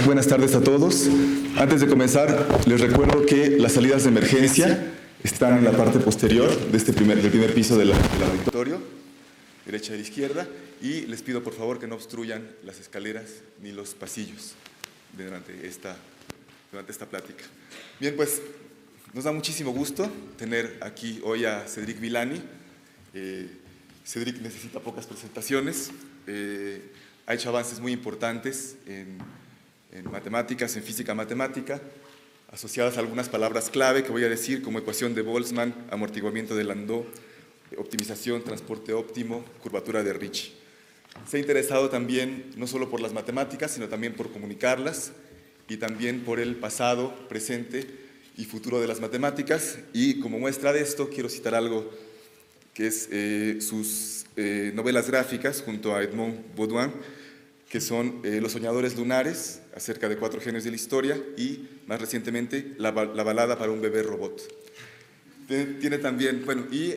buenas tardes a todos. Antes de comenzar, les recuerdo que las salidas de emergencia están en la parte posterior de del primer piso del auditorio, derecha e izquierda, y les pido por favor que no obstruyan las escaleras ni los pasillos durante esta plática. Bien, pues nos da muchísimo gusto tener aquí hoy a Cédric Villani. Cédric necesita pocas presentaciones, ha hecho avances muy importantes en matemáticas, en física matemática, asociadas a algunas palabras clave que voy a decir, como ecuación de Boltzmann, amortiguamiento de Landau, optimización, transporte óptimo, curvatura de Ricci. Se ha interesado también no solo por las matemáticas, sino también por comunicarlas y también por el pasado, presente y futuro de las matemáticas. Y como muestra de esto, quiero citar algo que es sus novelas gráficas junto a Edmond Baudouin, que son Los soñadores lunares, acerca de 4 genios de la historia, y más recientemente La balada para un bebé robot. Tiene también, bueno, y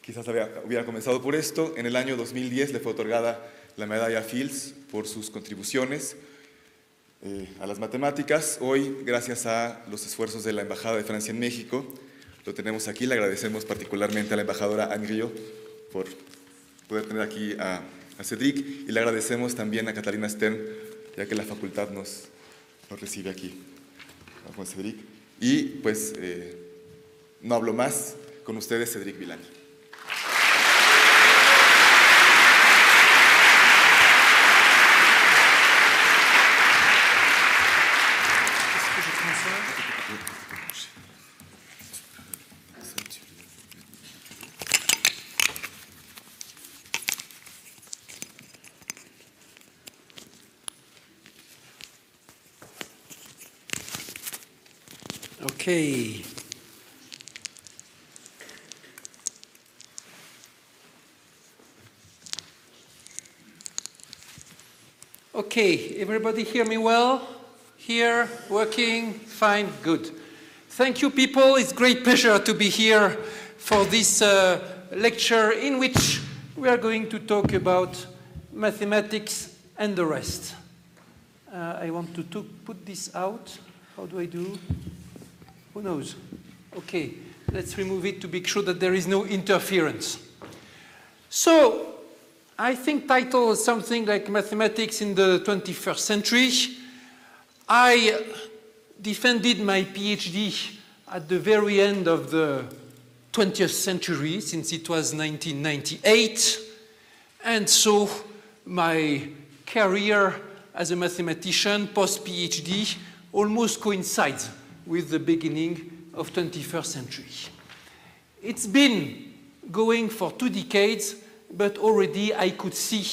quizás hubiera comenzado por esto, en el año 2010 le fue otorgada la medalla Fields por sus contribuciones a las matemáticas. Hoy, gracias a los esfuerzos de la Embajada de Francia en México, lo tenemos aquí. Le agradecemos particularmente a la embajadora Anne Griot por poder tener aquí a Cédric, y le agradecemos también a Catalina Stern, ya que la facultad nos recibe aquí con Cédric. Y pues no hablo más, con ustedes Cédric Villani. Okay. Okay, everybody hear me well? Here, working, fine, good. Thank you, people. It's a great pleasure to be here for this lecture in which we are going to talk about mathematics and the rest. I want to put this out. How do I do? Who knows? Okay, let's remove it to be sure that there is no interference. So, I think title is something like Mathematics in the 21st Century. I defended my PhD at the very end of the 20th century, since it was 1998. And so, my career as a mathematician, post-PhD, almost coincides with the beginning of 21st century. It's been going for 2 decades, but already I could see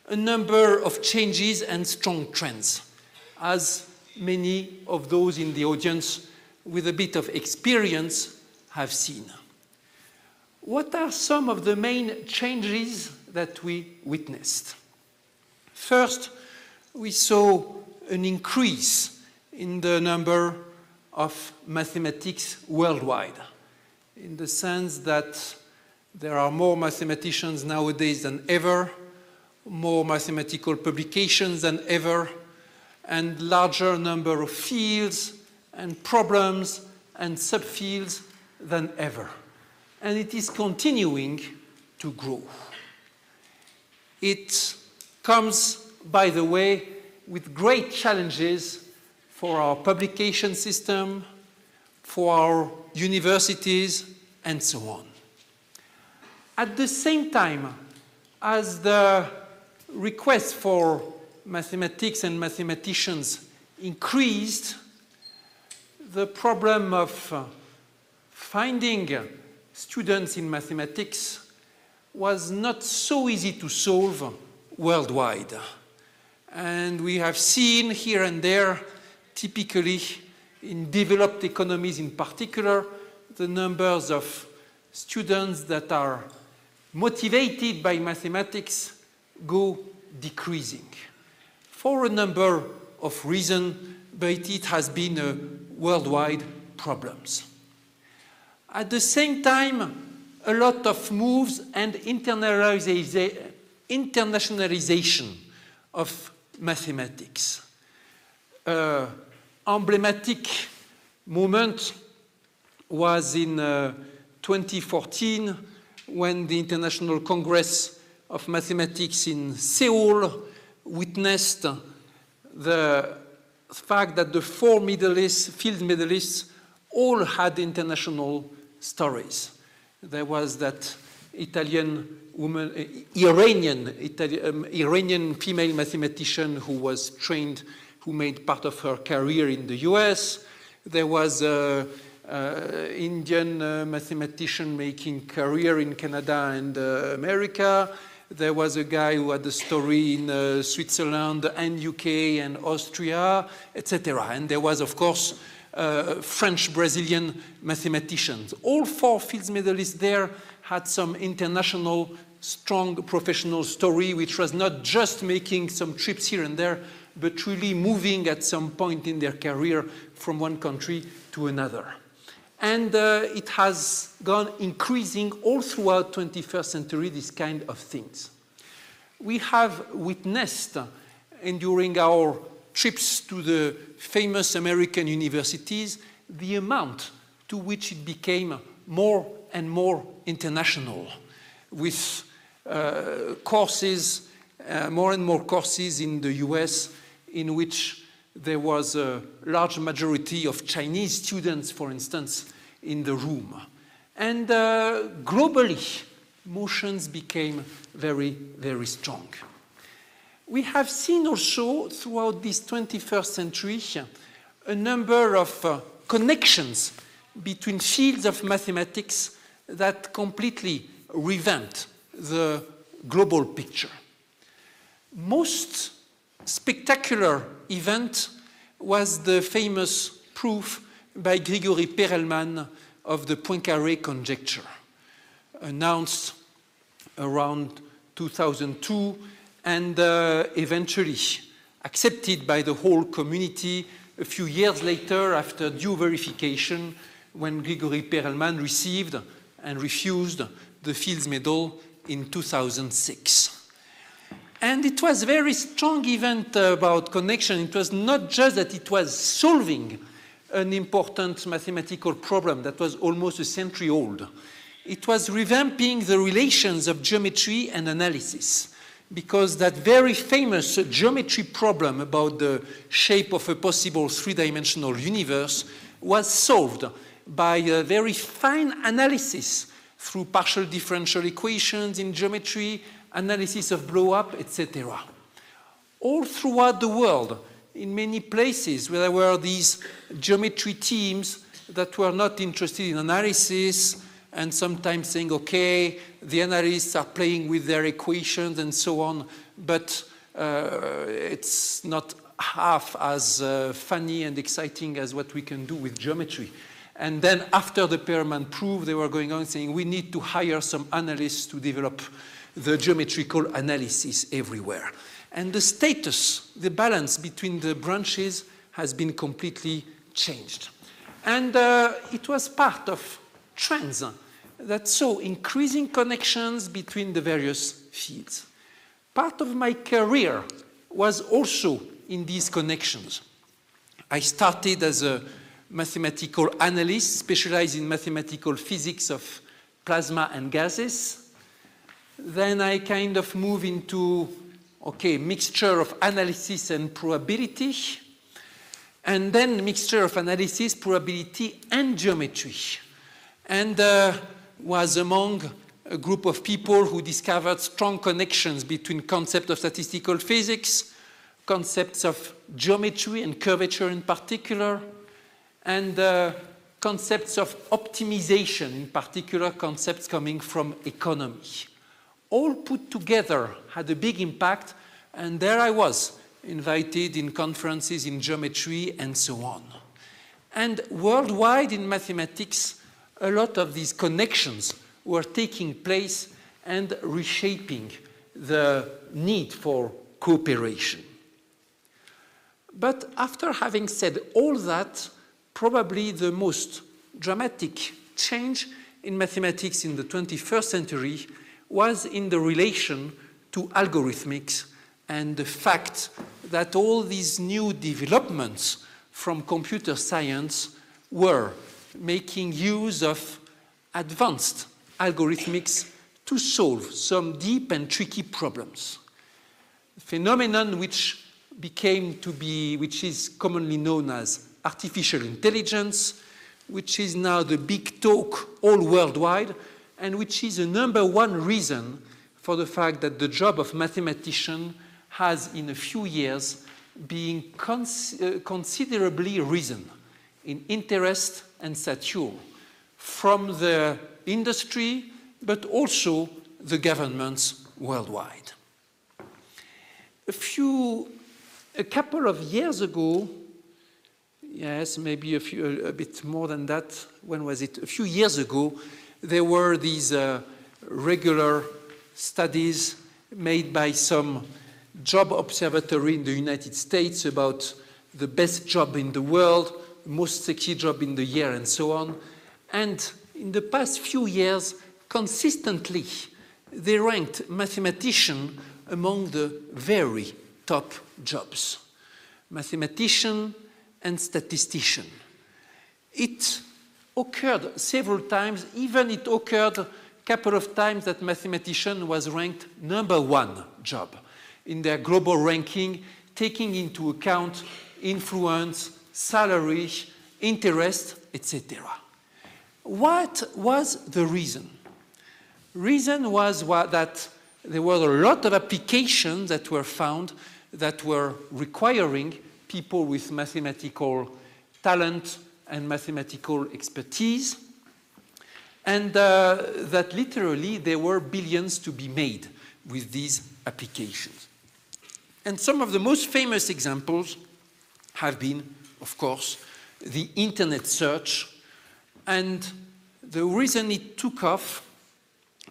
a number of changes and strong trends, as many of those in the audience with a bit of experience have seen. What are some of the main changes that we witnessed? First, we saw an increase in the number of mathematics worldwide, in the sense that there are more mathematicians nowadays than ever, more mathematical publications than ever, and larger number of fields and problems and subfields than ever. And it is continuing to grow. It comes, by the way, with great challenges for our publication system, for our universities, and so on. At the same time, as the request for mathematics and mathematicians increased, the problem of finding students in mathematics was not so easy to solve worldwide. And we have seen here and there, typically in developed economies in particular, the numbers of students that are motivated by mathematics go decreasing for a number of reasons, but it has been a worldwide problem. At the same time, a lot of moves and internationalization of mathematics. Emblematic moment was in 2014 when the International Congress of Mathematics in Seoul witnessed the fact that the 4 field medalists all had international stories. There was that Iranian female mathematician who was trained, who made part of her career in the US. There was an Indian mathematician making career in Canada and America. There was a guy who had a story in Switzerland and UK and Austria, etc. And there was, of course, French-Brazilian mathematicians. All 4 fields medalists there had some international, strong professional story, which was not just making some trips here and there, but really moving at some point in their career from one country to another. And it has gone increasing all throughout 21st century, this kind of things. We have witnessed, and during our trips to the famous American universities, the amount to which it became more and more international, with courses, more and more courses in the US, in which there was a large majority of Chinese students, for instance, in the room. And globally, motions became very, very strong. We have seen also throughout this 21st century a number of connections between fields of mathematics that completely revamped the global picture. Most spectacular event was the famous proof by Grigori Perelman of the Poincaré conjecture, announced around 2002 and eventually accepted by the whole community a few years later after due verification, when Grigori Perelman received and refused the Fields Medal in 2006. And it was a very strong event about connection. It was not just that it was solving an important mathematical problem that was almost a century old. It was revamping the relations of geometry and analysis, because that very famous geometry problem about the shape of a possible three-dimensional universe was solved by a very fine analysis through partial differential equations in geometry, analysis of blow-up, etc. All throughout the world, in many places where there were these geometry teams that were not interested in analysis, and sometimes saying, okay, the analysts are playing with their equations and so on, but it's not half as funny and exciting as what we can do with geometry. And then after the Perelman proof, they were going on saying, we need to hire some analysts to develop the geometrical analysis everywhere. And the status, the balance between the branches has been completely changed. And it was part of trends that saw increasing connections between the various fields. Part of my career was also in these connections. I started as a mathematical analyst, specialized in mathematical physics of plasma and gases. Then I kind of moved into, okay, mixture of analysis and probability, and then mixture of analysis, probability, and geometry. And was among a group of people who discovered strong connections between concepts of statistical physics, concepts of geometry and curvature in particular, and concepts of optimization, in particular concepts coming from economy. All put together had a big impact, and there I was, invited in conferences in geometry and so on. And worldwide in mathematics, a lot of these connections were taking place and reshaping the need for cooperation. But after having said all that, probably the most dramatic change in mathematics in the 21st century was in the relation to algorithmics and the fact that all these new developments from computer science were making use of advanced algorithmics to solve some deep and tricky problems. A phenomenon which is commonly known as artificial intelligence, which is now the big talk all worldwide, and which is the #1 reason for the fact that the job of mathematician has, in a few years, been considerably risen in interest and stature from the industry, but also the governments worldwide. A couple of years ago, yes, maybe a bit more than that, when was it? A few years ago, there were these regular studies made by some job observatory in the United States about the best job in the world, most sexy job in the year, and so on. And in the past few years, consistently, they ranked mathematician among the very top jobs. Mathematician and statistician. It occurred several times, even it occurred a couple of times that mathematician was ranked #1 job in their global ranking, taking into account influence, salary, interest, etc. What was the reason? Reason was that there were a lot of applications that were found that were requiring people with mathematical talent and mathematical expertise, and that literally there were billions to be made with these applications. And some of the most famous examples have been, of course, the internet search, and the reason it took off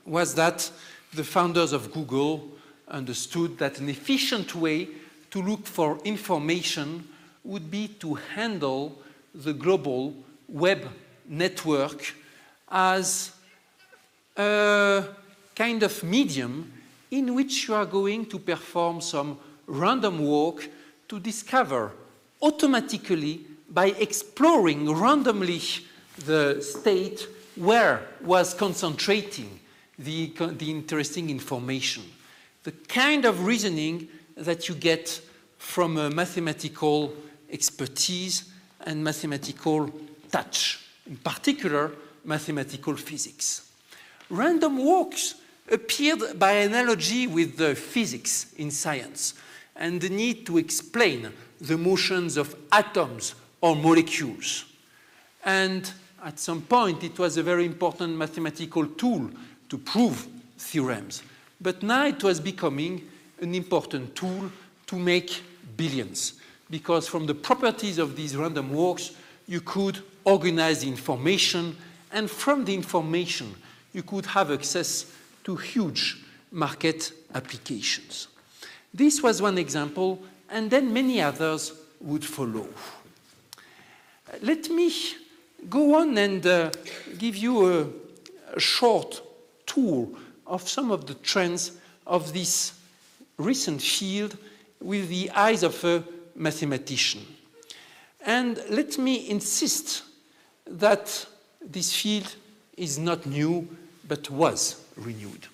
was that the founders of Google understood that an efficient way to look for information would be to handle the global web network as a kind of medium in which you are going to perform some random walk to discover automatically, by exploring randomly the state where was concentrating the interesting information. The kind of reasoning that you get from a mathematical expertise and mathematical touch, in particular mathematical physics. Random walks appeared by analogy with the physics in science and the need to explain the motions of atoms or molecules. And at some point, it was a very important mathematical tool to prove theorems. But now it was becoming an important tool to make billions, because from the properties of these random walks, you could organize the information, and from the information, you could have access to huge market applications. This was one example, and then many others would follow. Let me go on and give you a short tour of some of the trends of this recent field with the eyes of a mathematician. And let me insist that this field is not new, but was renewed.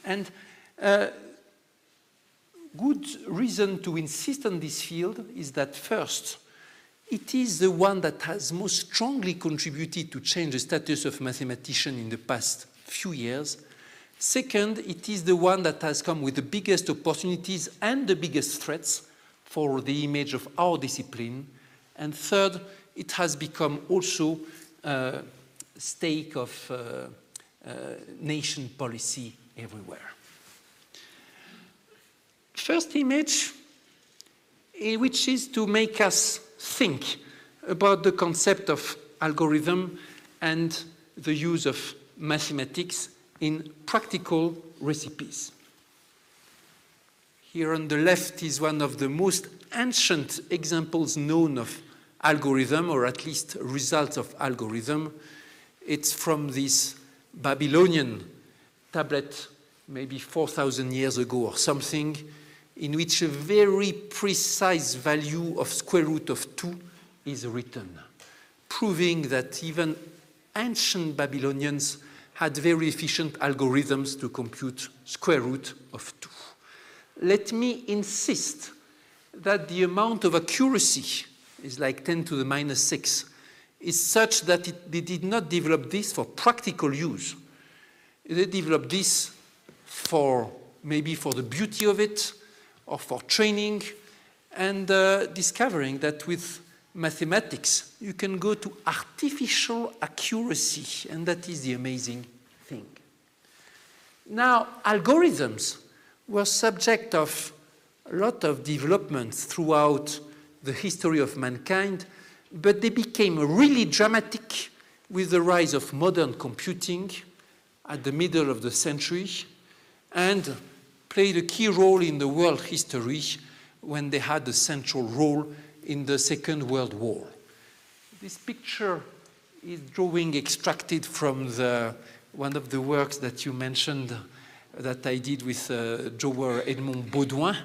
And good reason to insist on this field is that first, it is the one that has most strongly contributed to change the status of mathematician in the past few years. Second, it is the one that has come with the biggest opportunities and the biggest threats for the image of our discipline. And third, it has become also a stake of nation policy everywhere. First image, which is to make us think about the concept of algorithm and the use of mathematics in practical recipes. Here on the left is one of the most ancient examples known of algorithm, or at least results of algorithm. It's from this Babylonian tablet, maybe 4,000 years ago or something, in which a very precise value of square root of 2 is written, proving that even ancient Babylonians had very efficient algorithms to compute square root of 2. Let me insist that the amount of accuracy is like 10 to the minus 6, is such that they did not develop this for practical use. They developed this maybe for the beauty of it, or for training, and discovering that with mathematics, you can go to artificial accuracy, and that is the amazing thing. Now, algorithms were subject of a lot of developments throughout the history of mankind, but they became really dramatic with the rise of modern computing at the middle of the century, and played a key role in the world history when they had a central role in the Second World War. This picture is drawing extracted from one of the works that you mentioned that I did with drawer Edmond Baudouin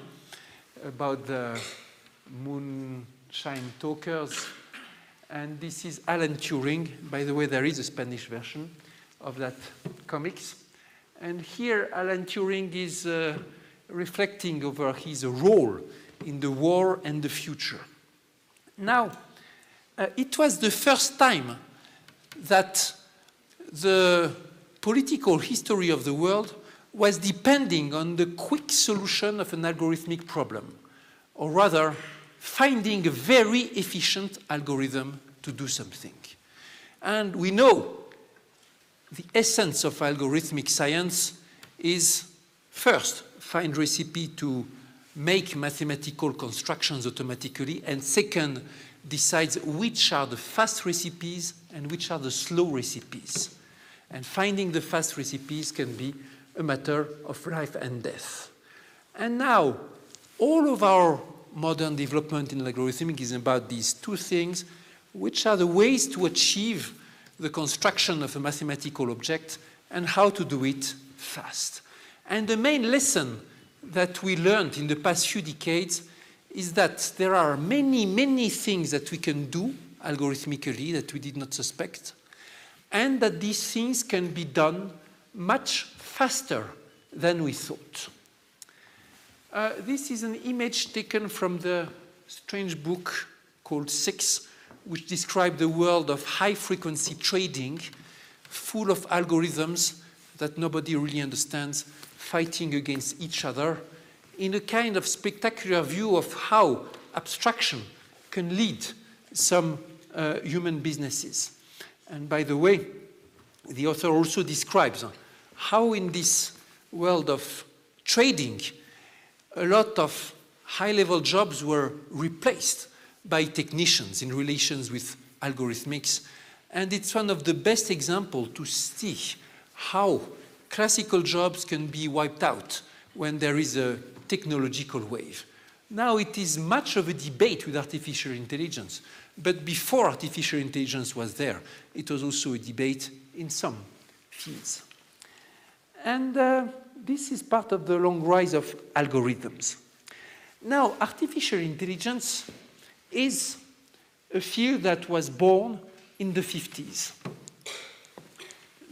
about the moonshine talkers. And this is Alan Turing. By the way, there is a Spanish version of that comics. And here, Alan Turing is reflecting over his role in the war and the future. Now, it was the first time that the political history of the world was depending on the quick solution of an algorithmic problem, or rather, finding a very efficient algorithm to do something. And we know the essence of algorithmic science is, first, find recipe to make mathematical constructions automatically, and second, decides which are the fast recipes and which are the slow recipes. And finding the fast recipes can be a matter of life and death. And now, all of our modern development in algorithmic is about these two things, which are the ways to achieve the construction of a mathematical object and how to do it fast. And the main lesson that we learned in the past few decades is that there are many, many things that we can do algorithmically that we did not suspect, and that these things can be done much faster than we thought. This is an image taken from the strange book called 6, which describes the world of high-frequency trading, full of algorithms that nobody really understands, fighting against each other, in a kind of spectacular view of how abstraction can lead some human businesses. And by the way, the author also describes how in this world of trading, a lot of high-level jobs were replaced by technicians in relations with algorithmics. And it's one of the best examples to see how classical jobs can be wiped out when there is a technological wave. Now it is much of a debate with artificial intelligence, but before artificial intelligence was there, it was also a debate in some fields. And this is part of the long rise of algorithms. Now, artificial intelligence is a field that was born in the 50s.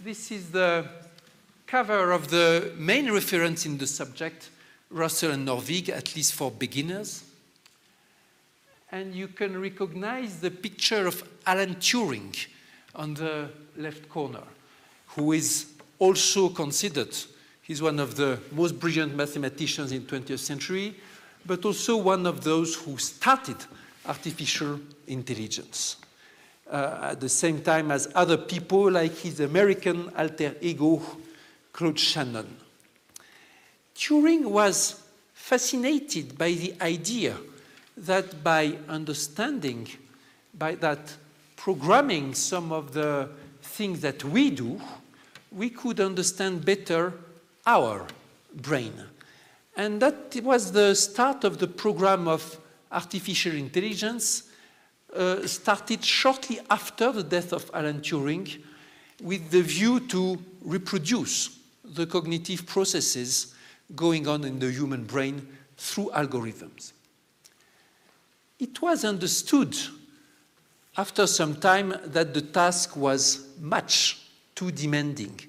This is the cover of the main reference in the subject, Russell and Norvig, at least for beginners. And you can recognize the picture of Alan Turing on the left corner, who is also considered, he's one of the most brilliant mathematicians in the 20th century, but also one of those who started artificial intelligence. At the same time as other people like his American alter ego, Claude Shannon. Turing was fascinated by the idea that by understanding, by that programming some of the things that we do, we could understand better our brain. And that was the start of the program of artificial intelligence, started shortly after the death of Alan Turing, with the view to reproduce the cognitive processes going on in the human brain through algorithms. It was understood after some time that the task was much too demanding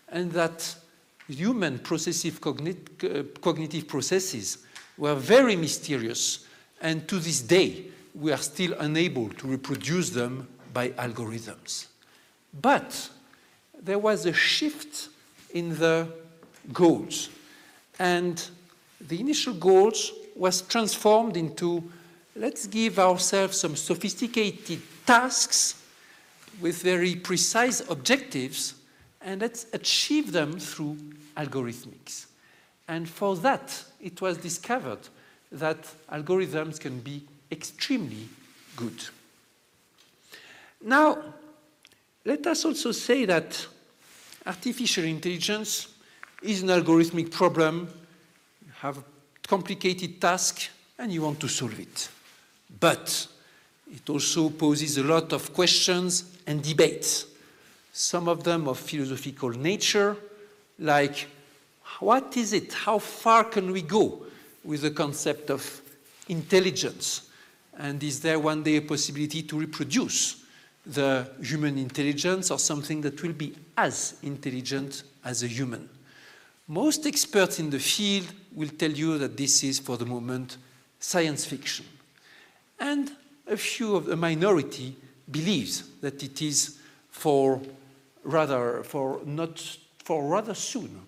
and that human cognitive processes were very mysterious, and to this day we are still unable to reproduce them by algorithms. But there was a shift in the goals, and the initial goals was transformed into, let's give ourselves some sophisticated tasks with very precise objectives, and let's achieve them through algorithmics. And for that, it was discovered that algorithms can be extremely good. Now, let us also say that artificial intelligence is an algorithmic problem. You have a complicated task and you want to solve it. But it also poses a lot of questions and debates, some of them of philosophical nature, like what is it? How far can we go with the concept of intelligence? And is there one day a possibility to reproduce the human intelligence or something that will be as intelligent as a human? Most experts in the field will tell you that this is, for the moment, science fiction. And a few of the minority believes that it is for rather soon.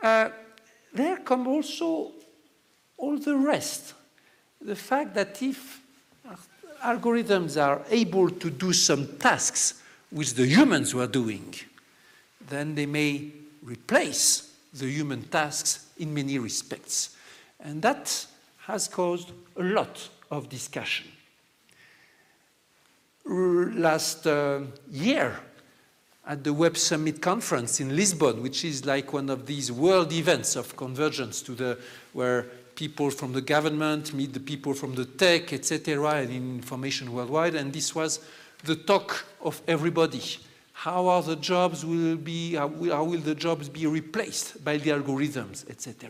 There come also all the rest. The fact that if algorithms are able to do some tasks which the humans were doing, then they may replace the human tasks in many respects. And that has caused a lot of discussion. Last year, at the Web Summit conference in Lisbon, which is like one of these world events of convergence where people from the government meet the people from the tech, etc., and information worldwide, and this was the talk of everybody. How will the jobs be replaced by the algorithms, etc.?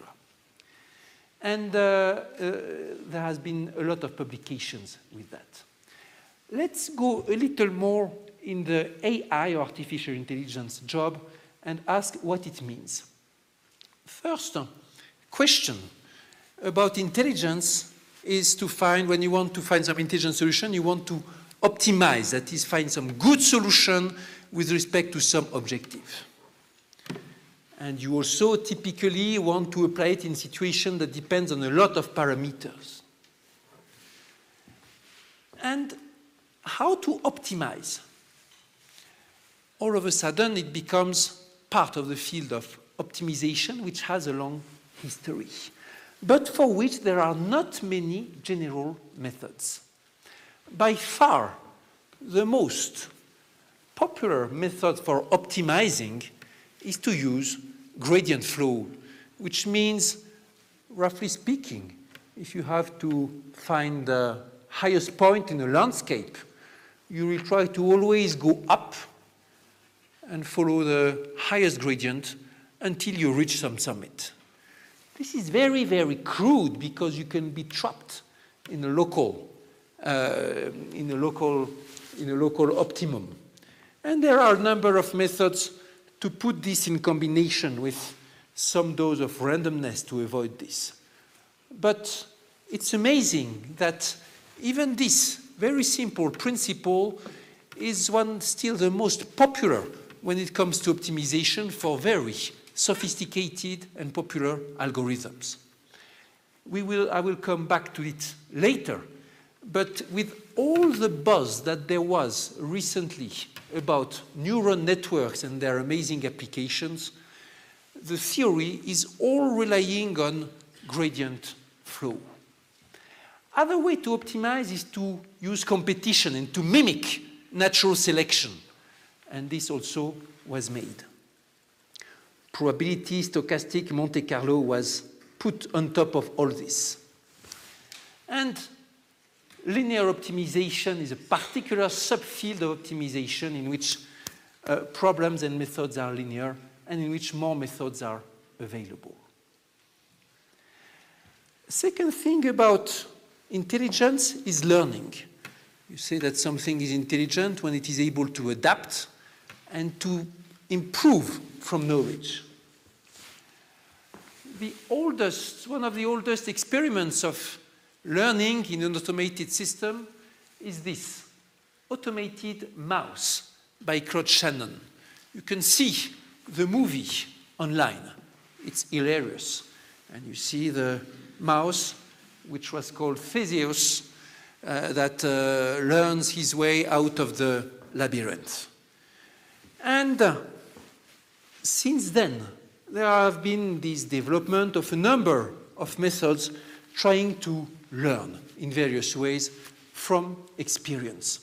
And there has been a lot of publications with that. Let's go a little more in the AI, or artificial intelligence, job and ask what it means. First question about intelligence is to find, when you want to find some intelligent solution, you want to optimize, that is, find some good solution with respect to some objective. And you also typically want to apply it in situation that depends on a lot of parameters. And how to optimize? All of a sudden, it becomes part of the field of optimization, which has a long history, but for which there are not many general methods. By far, the most popular method for optimizing is to use gradient flow, which means, roughly speaking, if you have to find the highest point in a landscape, you will try to always go up and follow the highest gradient until you reach some summit. This is very, very crude because you can be trapped in a local optimum. And there are a number of methods to put this in combination with some dose of randomness to avoid this. But it's amazing that even this very simple principle is one still the most popular when it comes to optimization for very sophisticated and popular algorithms. I will come back to it later, but with all the buzz that there was recently about neural networks and their amazing applications, the theory is all relying on gradient flow. Other way to optimize is to use competition and to mimic natural selection. And this also was made. Probability, stochastic, Monte Carlo was put on top of all this. And linear optimization is a particular subfield of optimization in which problems and methods are linear and in which more methods are available. Second thing about intelligence is learning. You say that something is intelligent when it is able to adapt and to improve from knowledge. One of the oldest experiments of learning in an automated system is this automated mouse by Claude Shannon. You can see the movie online. It's hilarious. And you see the mouse, which was called Theseus, that learns his way out of the labyrinth. And since then, there have been this development of a number of methods trying to learn in various ways from experience.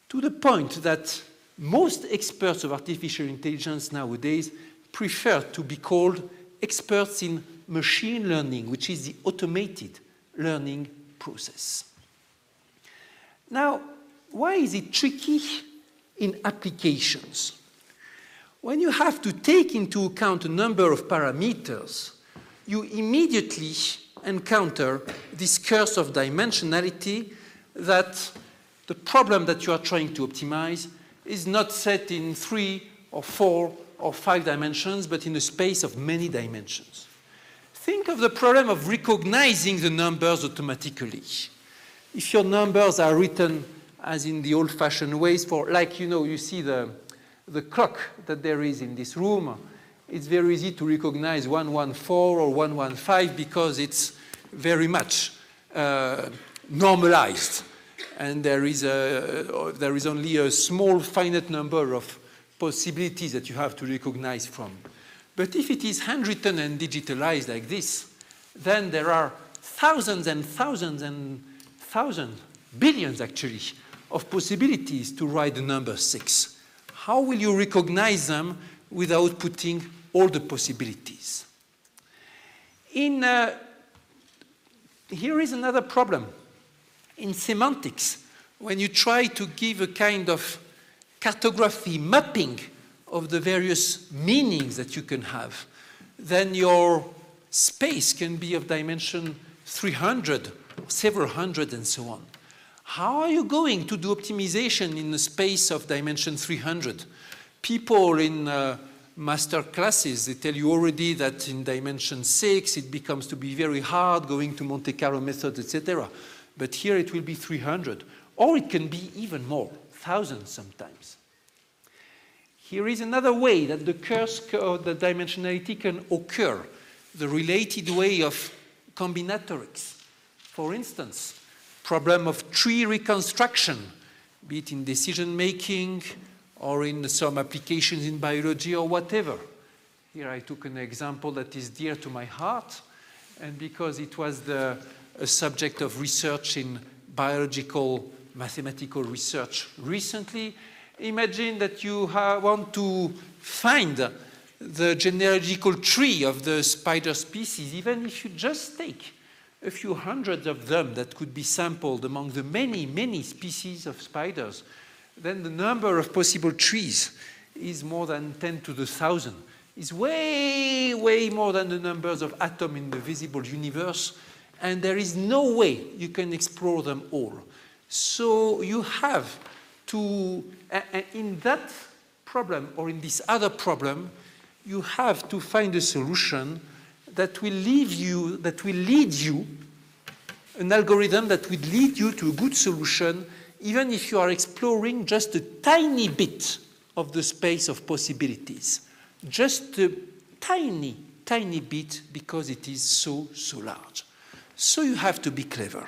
To the point that most experts of artificial intelligence nowadays prefer to be called experts in machine learning, which is the automated learning process. Now, why is it tricky in applications? When you have to take into account a number of parameters, you immediately encounter this curse of dimensionality that the problem that you are trying to optimize is not set in 3 or 4 or 5 dimensions, but in a space of many dimensions. Think of the problem of recognizing the numbers automatically. If your numbers are written as in the old-fashioned ways, you see the clock that there is in this room, it's very easy to recognize 114 or 115 because it's very much normalized. And there is only a small finite number of possibilities that you have to recognize from. But if it is handwritten and digitalized like this, then there are thousands and thousands and thousands, billions actually, of possibilities to write the number 6. How will you recognize them without putting all the possibilities? Here is another problem. In semantics, when you try to give a kind of cartography mapping of the various meanings that you can have, then your space can be of dimension 300, several hundred, and so on. How are you going to do optimization in a space of dimension 300? People in master classes, they tell you already that in dimension 6 it becomes to be very hard going to Monte Carlo methods, etc. But here it will be 300, or it can be even more, thousands sometimes. Here is another way that the curse of the dimensionality can occur, the related way of combinatorics. For instance, problem of tree reconstruction, be it in decision making or in some applications in biology or whatever. Here I took an example that is dear to my heart, and because it was a subject of research in biological mathematical research recently, imagine that you want to find the genealogical tree of the spider species, even if you just take a few hundred of them that could be sampled among the many, many species of spiders, then the number of possible trees is more than 10 to the 1,000. It's way, way more than the numbers of atoms in the visible universe, and there is no way you can explore them all. So you have to, in that problem or in this other problem, you have to find a solution that will lead you, an algorithm that will lead you to a good solution, even if you are exploring just a tiny bit of the space of possibilities. Just a tiny, tiny bit, because it is so, so large. So you have to be clever.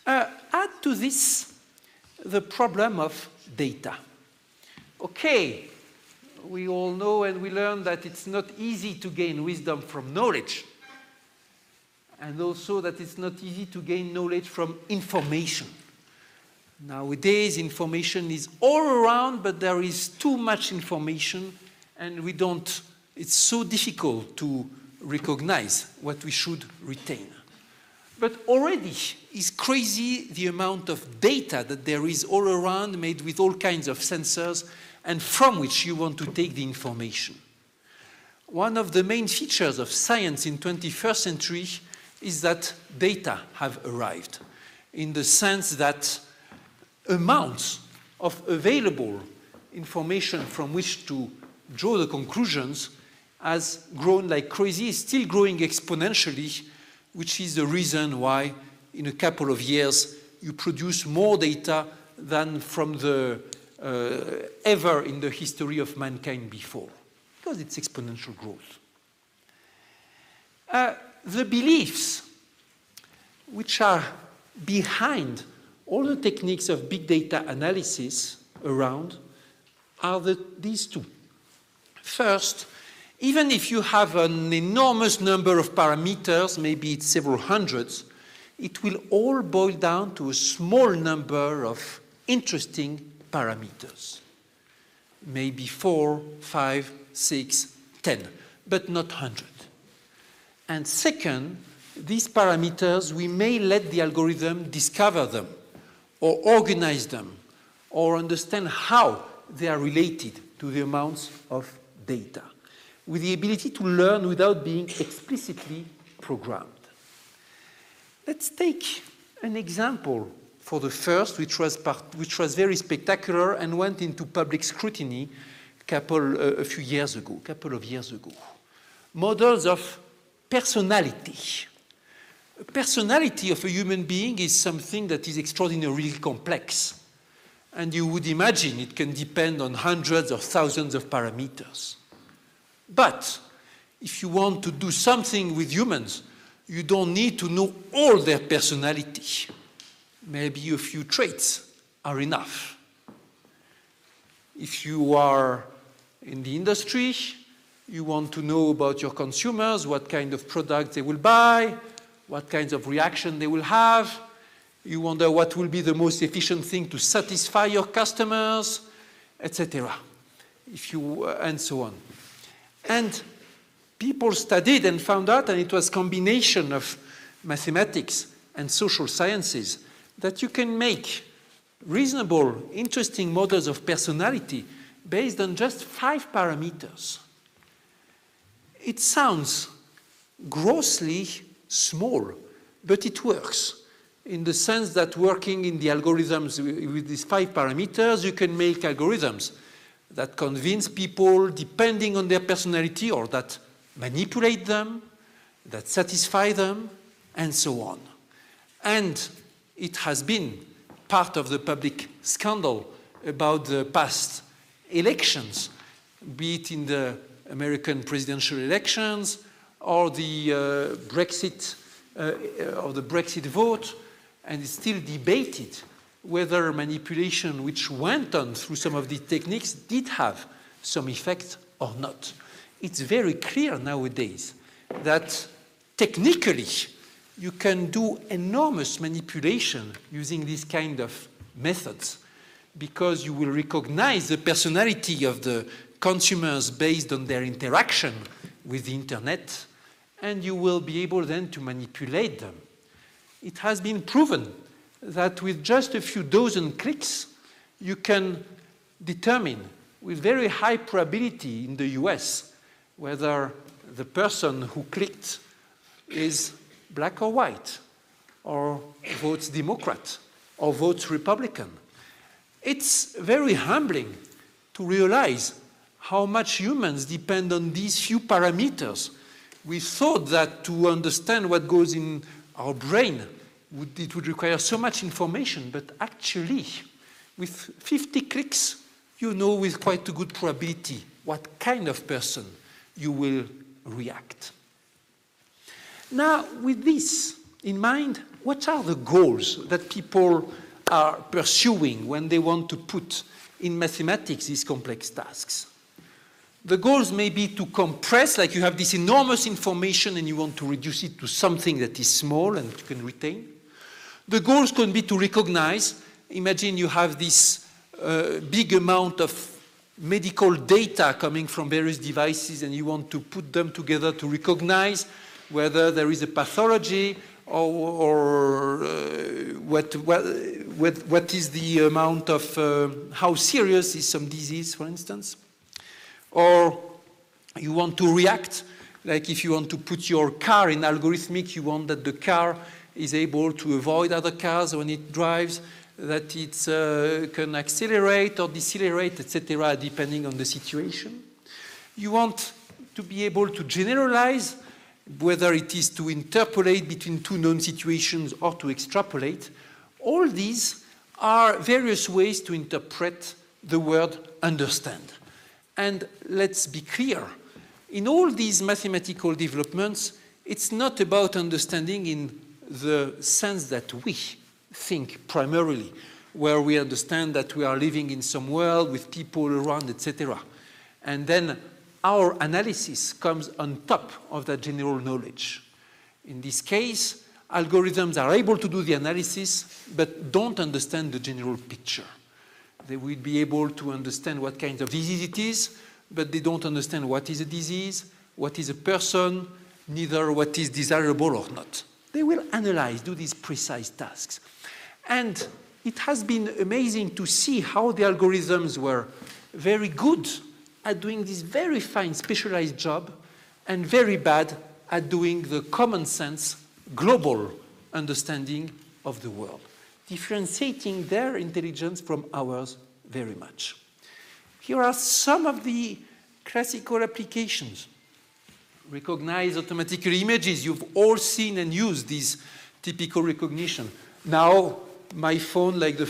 Add to this the problem of data. Okay, we all know and we learn that it's not easy to gain wisdom from knowledge, and also that it's not easy to gain knowledge from information. Nowadays, information is all around, but there is too much information, and it's so difficult to recognize what we should retain. But already is crazy the amount of data that there is all around, made with all kinds of sensors, and from which you want to take the information. one of the main features of science in 21st century is that data have arrived, in the sense that amounts of available information from which to draw the conclusions has grown like crazy, is still growing exponentially, which is the reason why in a couple of years you produce more data than from the ever in the history of mankind before, because it's exponential growth. The beliefs which are behind all the techniques of big data analysis around are these two. First, even if you have an enormous number of parameters, maybe it's several hundreds, it will all boil down to a small number of interesting parameters. Maybe 4, 5, 6, 10, but not 100. And second, these parameters, we may let the algorithm discover them, or organize them, or understand how they are related to the amounts of data, with the ability to learn without being explicitly programmed. Let's take an example for the first, which was very spectacular and went into public scrutiny a couple of years ago. Models of personality. A personality of a human being is something that is extraordinarily complex. And you would imagine it can depend on hundreds or thousands of parameters. But if you want to do something with humans, you don't need to know all their personality. Maybe a few traits are enough. If you are in the industry, you want to know about your consumers, what kind of products they will buy, what kinds of reaction they will have. You wonder what will be the most efficient thing to satisfy your customers, etc. And so on. And people studied and found out, and it was a combination of mathematics and social sciences, that you can make reasonable, interesting models of personality based on just 5 parameters. It sounds grossly small, but it works, in the sense that working in the algorithms with these 5 parameters, you can make algorithms that convince people depending on their personality, or that manipulate them, that satisfy them, and so on. And it has been part of the public scandal about the past elections, be it in the American presidential elections or the Brexit vote, and it's still debated whether manipulation which went on through some of these techniques did have some effect or not. It's very clear nowadays that technically you can do enormous manipulation using these kind of methods, because you will recognize the personality of the consumers based on their interaction with the internet, and you will be able then to manipulate them. It has been proven that with just a few dozen clicks, you can determine with very high probability in the US whether the person who clicked is black or white, or votes Democrat, or votes Republican. It's very humbling to realize how much humans depend on these few parameters. We thought that to understand what goes in our brain, it would require so much information, but actually, with 50 clicks, you know with quite a good probability what kind of person you will react. Now, with this in mind, what are the goals that people are pursuing when they want to put in mathematics these complex tasks? The goals may be to compress, like you have this enormous information and you want to reduce it to something that is small and you can retain. The goals can be to recognize. Imagine you have this big amount of medical data coming from various devices and you want to put them together to recognize whether there is a pathology or what is the amount of how serious is some disease, for instance. Or You want to react, like if you want to put your car in algorithmic, you want that the car is able to avoid other cars when it drives, that it can accelerate or decelerate, etc., depending on the situation. You want to be able to generalize, whether it is to interpolate between two known situations or to extrapolate. All these are various ways to interpret the word understand. And let's be clear, in all these mathematical developments, it's not about understanding in the sense that we think primarily, where we understand that we are living in some world with people around, etc. And then our analysis comes on top of that general knowledge. In this case, algorithms are able to do the analysis, but don't understand the general picture. They will be able to understand what kind of disease it is, but they don't understand what is a disease, what is a person, neither what is desirable or not. They will analyze, do these precise tasks. And it has been amazing to see how the algorithms were very good at doing this very fine specialized job and very bad at doing the common sense, global understanding of the world, differentiating their intelligence from ours very much. Here are some of the classical applications. Recognize automatically images. You've all seen and used this typical recognition. Now, my phone, like the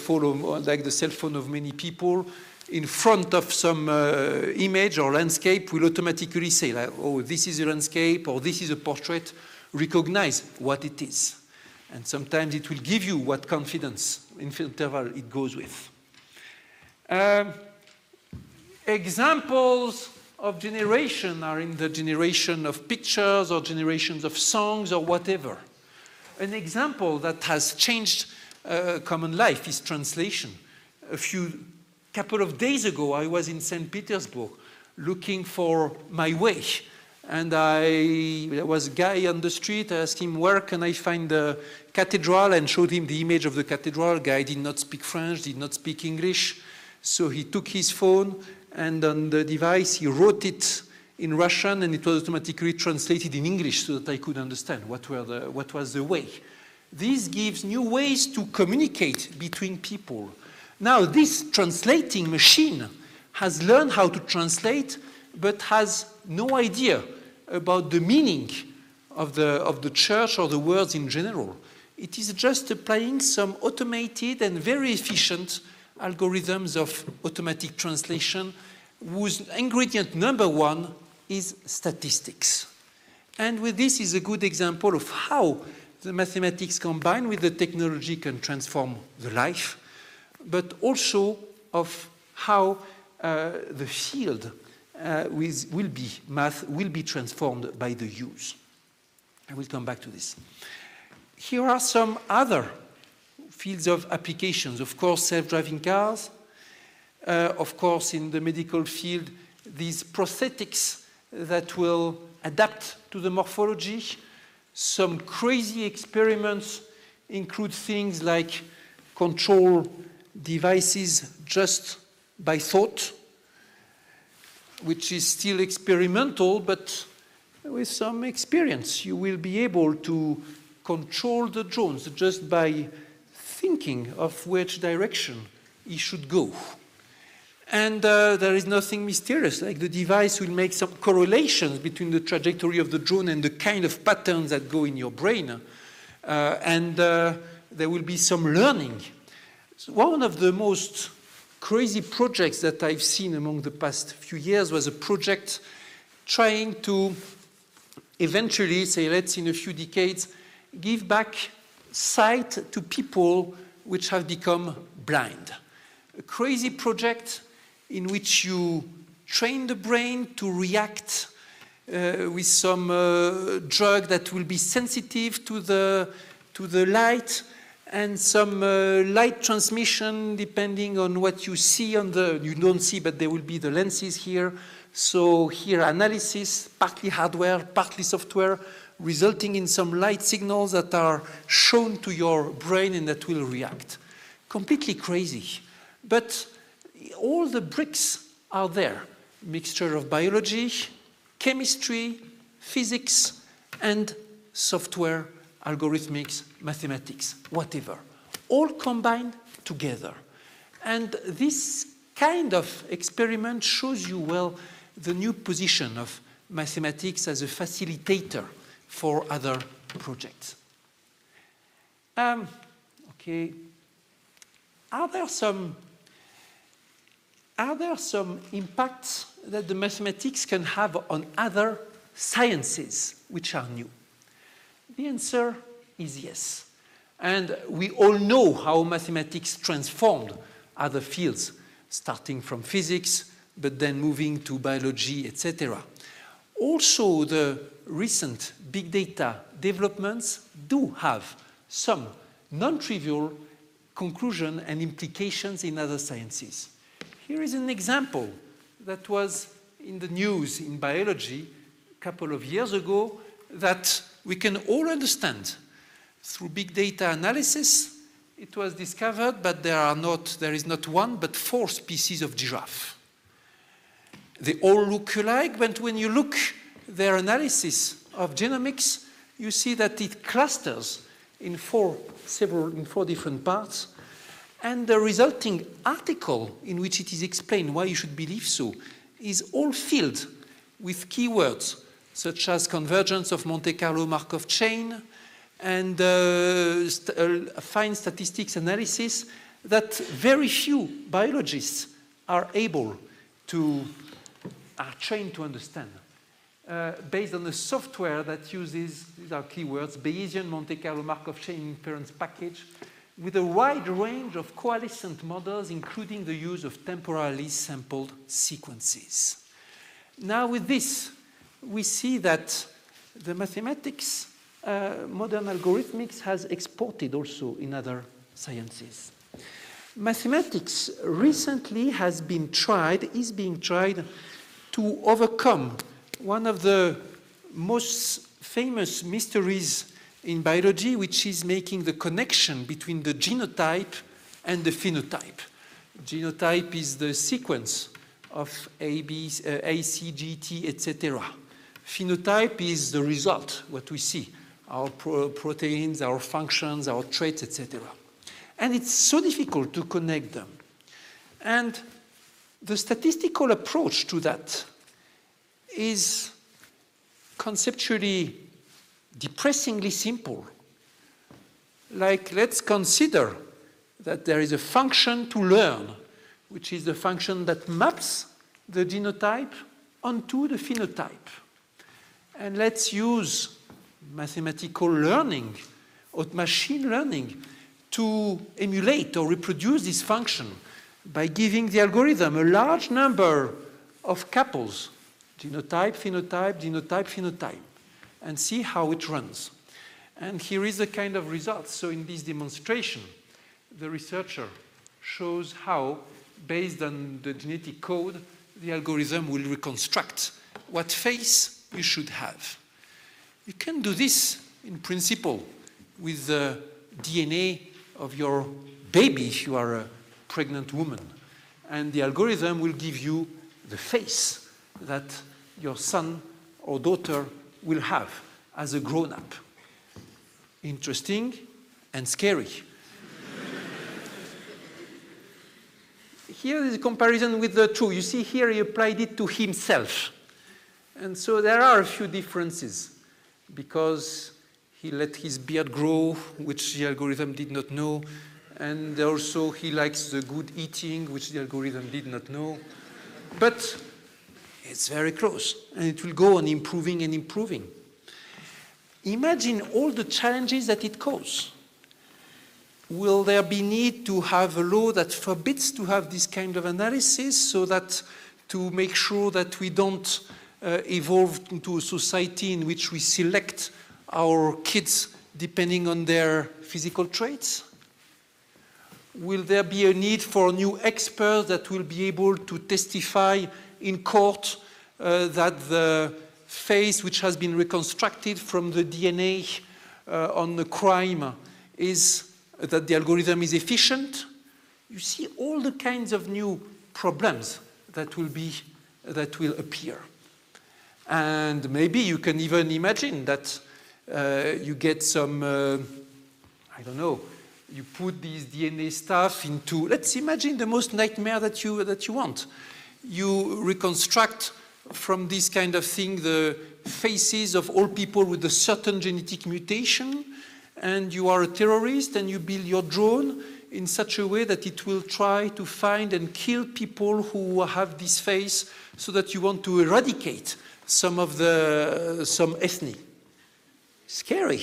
cell phone of many people, in front of some image or landscape will automatically say, like, oh, this is a landscape or this is a portrait. Recognize what it is. And sometimes it will give you what confidence interval it goes with. Examples of generation are in the generation of pictures or generations of songs or whatever. An example that has changed common life is translation. Couple of days ago, I was in St. Petersburg looking for my way. And there was a guy on the street. I asked him, where can I find the cathedral? And showed him the image of the cathedral. Guy did not speak French, did not speak English. So he took his phone, and on the device, he wrote it in Russian, and it was automatically translated in English so that I could understand what was the way. This gives new ways to communicate between people. Now, this translating machine has learned how to translate, but has no idea about the meaning of the church or the words in general. It is just applying some automated and very efficient algorithms of automatic translation, whose ingredient number one is statistics. And with this is a good example of how the mathematics combined with the technology can transform the life, but also of how the field math will be transformed by the use. I will come back to this. Here are some other fields of applications. Of course, self-driving cars. Of course, in the medical field, these prosthetics that will adapt to the morphology. Some crazy experiments include things like control devices just by thought, which is still experimental, but with some experience. You will be able to control the drones just by thinking of which direction he should go. And there is nothing mysterious, like the device will make some correlations between the trajectory of the drone and the kind of patterns that go in your brain. And there will be some learning. So one of the most crazy projects that I've seen among the past few years was a project trying to eventually, say, let's in a few decades, give back sight to people which have become blind. A crazy project in which you train the brain to react with some drug that will be sensitive to the light, and some light transmission depending on what you see you don't see, but there will be the lenses here. So here analysis, partly hardware, partly software, resulting in some light signals that are shown to your brain and that will react. Completely crazy. But all the bricks are there. Mixture of biology, chemistry, physics, and software, algorithmics, mathematics, whatever, all combined together. And this kind of experiment shows you well the new position of mathematics as a facilitator for other projects. Okay. Are there some impacts that the mathematics can have on other sciences which are new? The answer is yes. And we all know how mathematics transformed other fields, starting from physics, but then moving to biology, etc. Also, the recent big data developments do have some non-trivial conclusion and implications in other sciences. Here is an example that was in the news in biology a couple of years ago that we can all understand. Through big data analysis, it was discovered that there is not one but 4 species of giraffe. They all look alike, but when you look their analysis of genomics, you see that it clusters in 4 different parts. And the resulting article in which it is explained why you should believe so is all filled with keywords such as convergence of Monte Carlo Markov chain and fine statistics analysis that very few biologists are trained to understand. Based on a software that uses, these are keywords, Bayesian Monte Carlo Markov chain inference package, with a wide range of coalescent models, including the use of temporally sampled sequences. Now with this, we see that the mathematics, modern algorithmics has exported also in other sciences. Mathematics recently is being tried to overcome one of the most famous mysteries in biology, which is making the connection between the genotype and the phenotype. Genotype is the sequence of A, B, A, C, G, T, etc. Phenotype is the result, what we see, our proteins, our functions, our traits, etc. And it's so difficult to connect them. And the statistical approach to that is conceptually depressingly simple. Like, let's consider that there is a function to learn, which is the function that maps the genotype onto the phenotype. And let's use mathematical learning or machine learning to emulate or reproduce this function by giving the algorithm a large number of couples, genotype, phenotype, genotype, phenotype, and see how it runs. And here is the kind of results. So in this demonstration, the researcher shows how, based on the genetic code, the algorithm will reconstruct what face you should have. You can do this in principle with the DNA of your baby if you are a pregnant woman. And the algorithm will give you the face that your son or daughter will have as a grown-up. Interesting and scary. Here is a comparison with the two. You see here he applied it to himself. And so there are a few differences because he let his beard grow, which the algorithm did not know. And also he likes the good eating, which the algorithm did not know. But it's very close, and it will go on improving and improving. Imagine all the challenges that it causes. Will there be need to have a law that forbids to have this kind of analysis so that to make sure that we don't evolve into a society in which we select our kids depending on their physical traits? Will there be a need for new experts that will be able to testify in court that the face which has been reconstructed from the DNA on the crime is that the algorithm is efficient? You see all the kinds of new problems that will appear. And maybe you can even imagine that you get some, I don't know, you put this DNA stuff into, let's imagine the most nightmare that you want. You reconstruct from this kind of thing the faces of all people with a certain genetic mutation, and you are a terrorist and you build your drone in such a way that it will try to find and kill people who have this face, so that you want to eradicate some ethnic. Scary.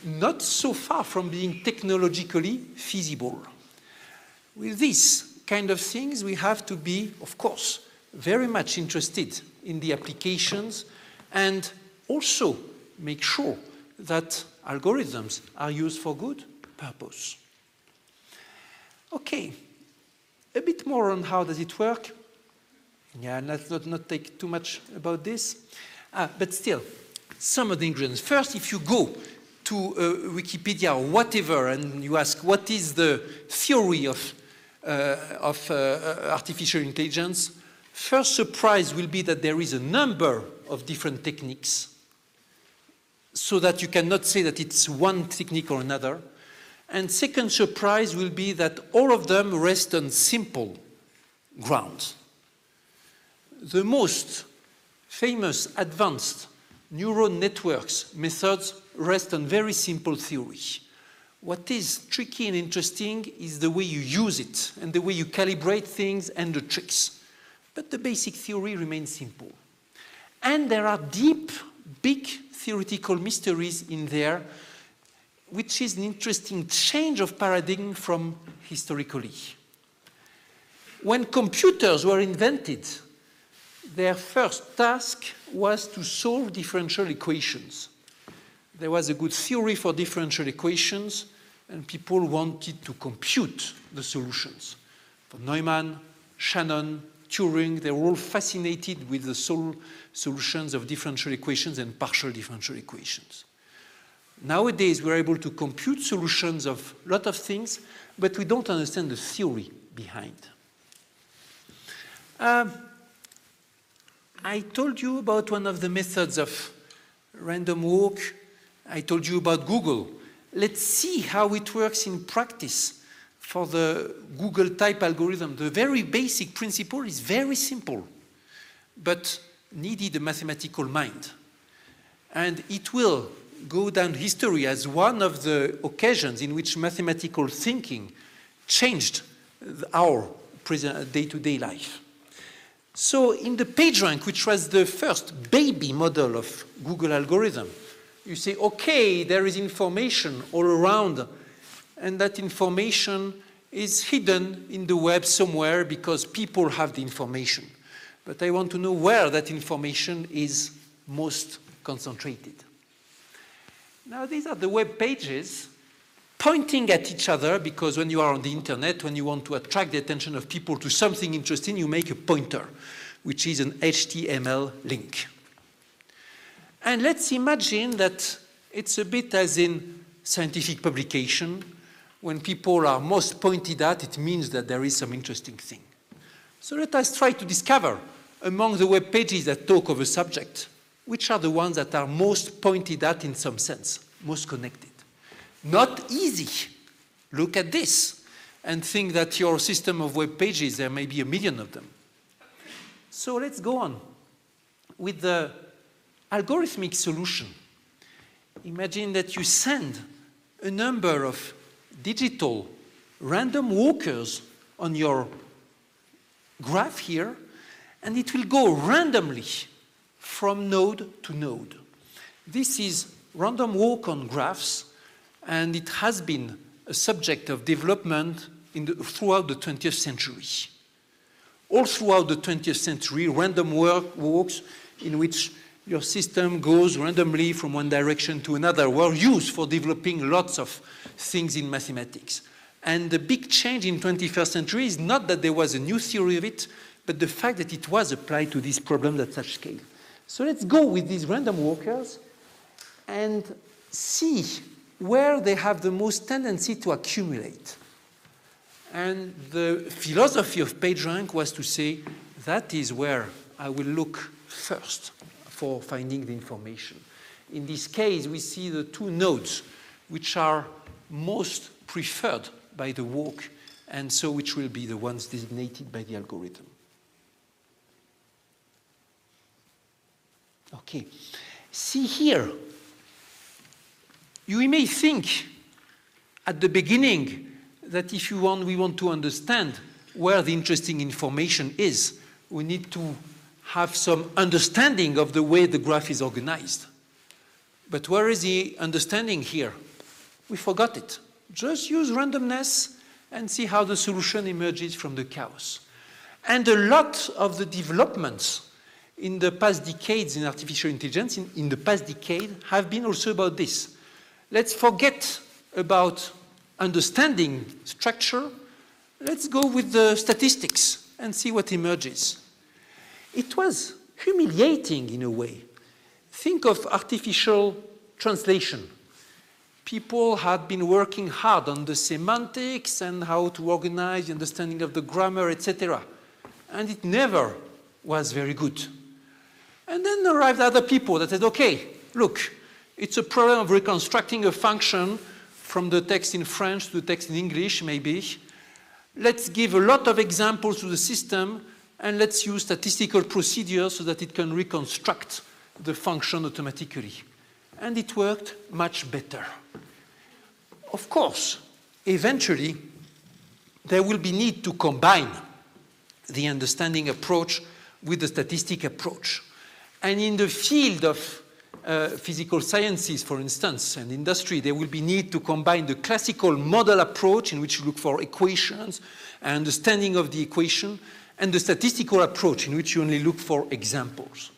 Not so far from being technologically feasible. With these kind of things, we have to be, of course, very much interested in the applications and also make sure that algorithms are used for good purpose. Okay, a bit more on how does it work. Yeah, let's not take too much about this. But still, some of the ingredients. First, if you go to Wikipedia or whatever, and you ask what is the theory of artificial intelligence, first surprise will be that there is a number of different techniques, so that you cannot say that it's one technique or another. And second surprise will be that all of them rest on simple grounds. The most famous advanced neural networks methods rest on very simple theory. What is tricky and interesting is the way you use it and the way you calibrate things and the tricks. But the basic theory remains simple. And there are deep, big theoretical mysteries in there, which is an interesting change of paradigm from historically. When computers were invented, their first task was to solve differential equations. There was a good theory for differential equations, and people wanted to compute the solutions. Von Neumann, Shannon, Turing, they were all fascinated with the solutions of differential equations and partial differential equations. Nowadays, we're able to compute solutions of a lot of things, but we don't understand the theory behind. I told you about one of the methods of random walk. I told you about Google. Let's see how it works in practice for the Google type algorithm. The very basic principle is very simple, but needed a mathematical mind. And it will go down history as one of the occasions in which mathematical thinking changed our day-to-day life. So in the PageRank, which was the first baby model of Google algorithm, you say, okay, there is information all around, and that information is hidden in the web somewhere because people have the information. But I want to know where that information is most concentrated. Now, these are the web pages pointing at each other, because when you are on the internet, when you want to attract the attention of people to something interesting, you make a pointer, which is an HTML link. And let's imagine that it's a bit as in scientific publication. When people are most pointed at, it means that there is some interesting thing. So let us try to discover among the web pages that talk of a subject, which are the ones that are most pointed at in some sense, most connected. Not easy. Look at this and think that your system of web pages, there may be 1 million of them. So let's go on with the algorithmic solution. Imagine that you send a number of digital random walkers on your graph here, and it will go randomly from node to node. This is random walk on graphs, and it has been a subject of development throughout the 20th century. All throughout the 20th century, random walks in which your system goes randomly from one direction to another were used for developing lots of things in mathematics. And the big change in 21st century is not that there was a new theory of it, but the fact that it was applied to these problems at such scale. So let's go with these random walkers and see where they have the most tendency to accumulate. And the philosophy of PageRank was to say, that is where I will look first for finding the information. In this case, we see the two nodes which are most preferred by the walk, and so which will be the ones designated by the algorithm. Okay, see here, you may think at the beginning that if we want to understand where the interesting information is, we need to have some understanding of the way the graph is organized. But where is the understanding here? We forgot it. Just use randomness and see how the solution emerges from the chaos. And a lot of the developments in the past decades in artificial intelligence, in the past decade, have been also about this. Let's forget about understanding structure. Let's go with the statistics and see what emerges. It was humiliating in a way. Think of artificial translation. People had been working hard on the semantics and how to organize the understanding of the grammar, etc. And it never was very good. And then arrived other people that said, okay, look, it's a problem of reconstructing a function from the text in French to the text in English, maybe. Let's give a lot of examples to the system, and let's use statistical procedures so that it can reconstruct the function automatically. And it worked much better. Of course, eventually, there will be need to combine the understanding approach with the statistic approach. And in the field of physical sciences, for instance, and industry, there will be need to combine the classical model approach in which you look for equations and understanding of the equation, and the statistical approach in which you only look for examples.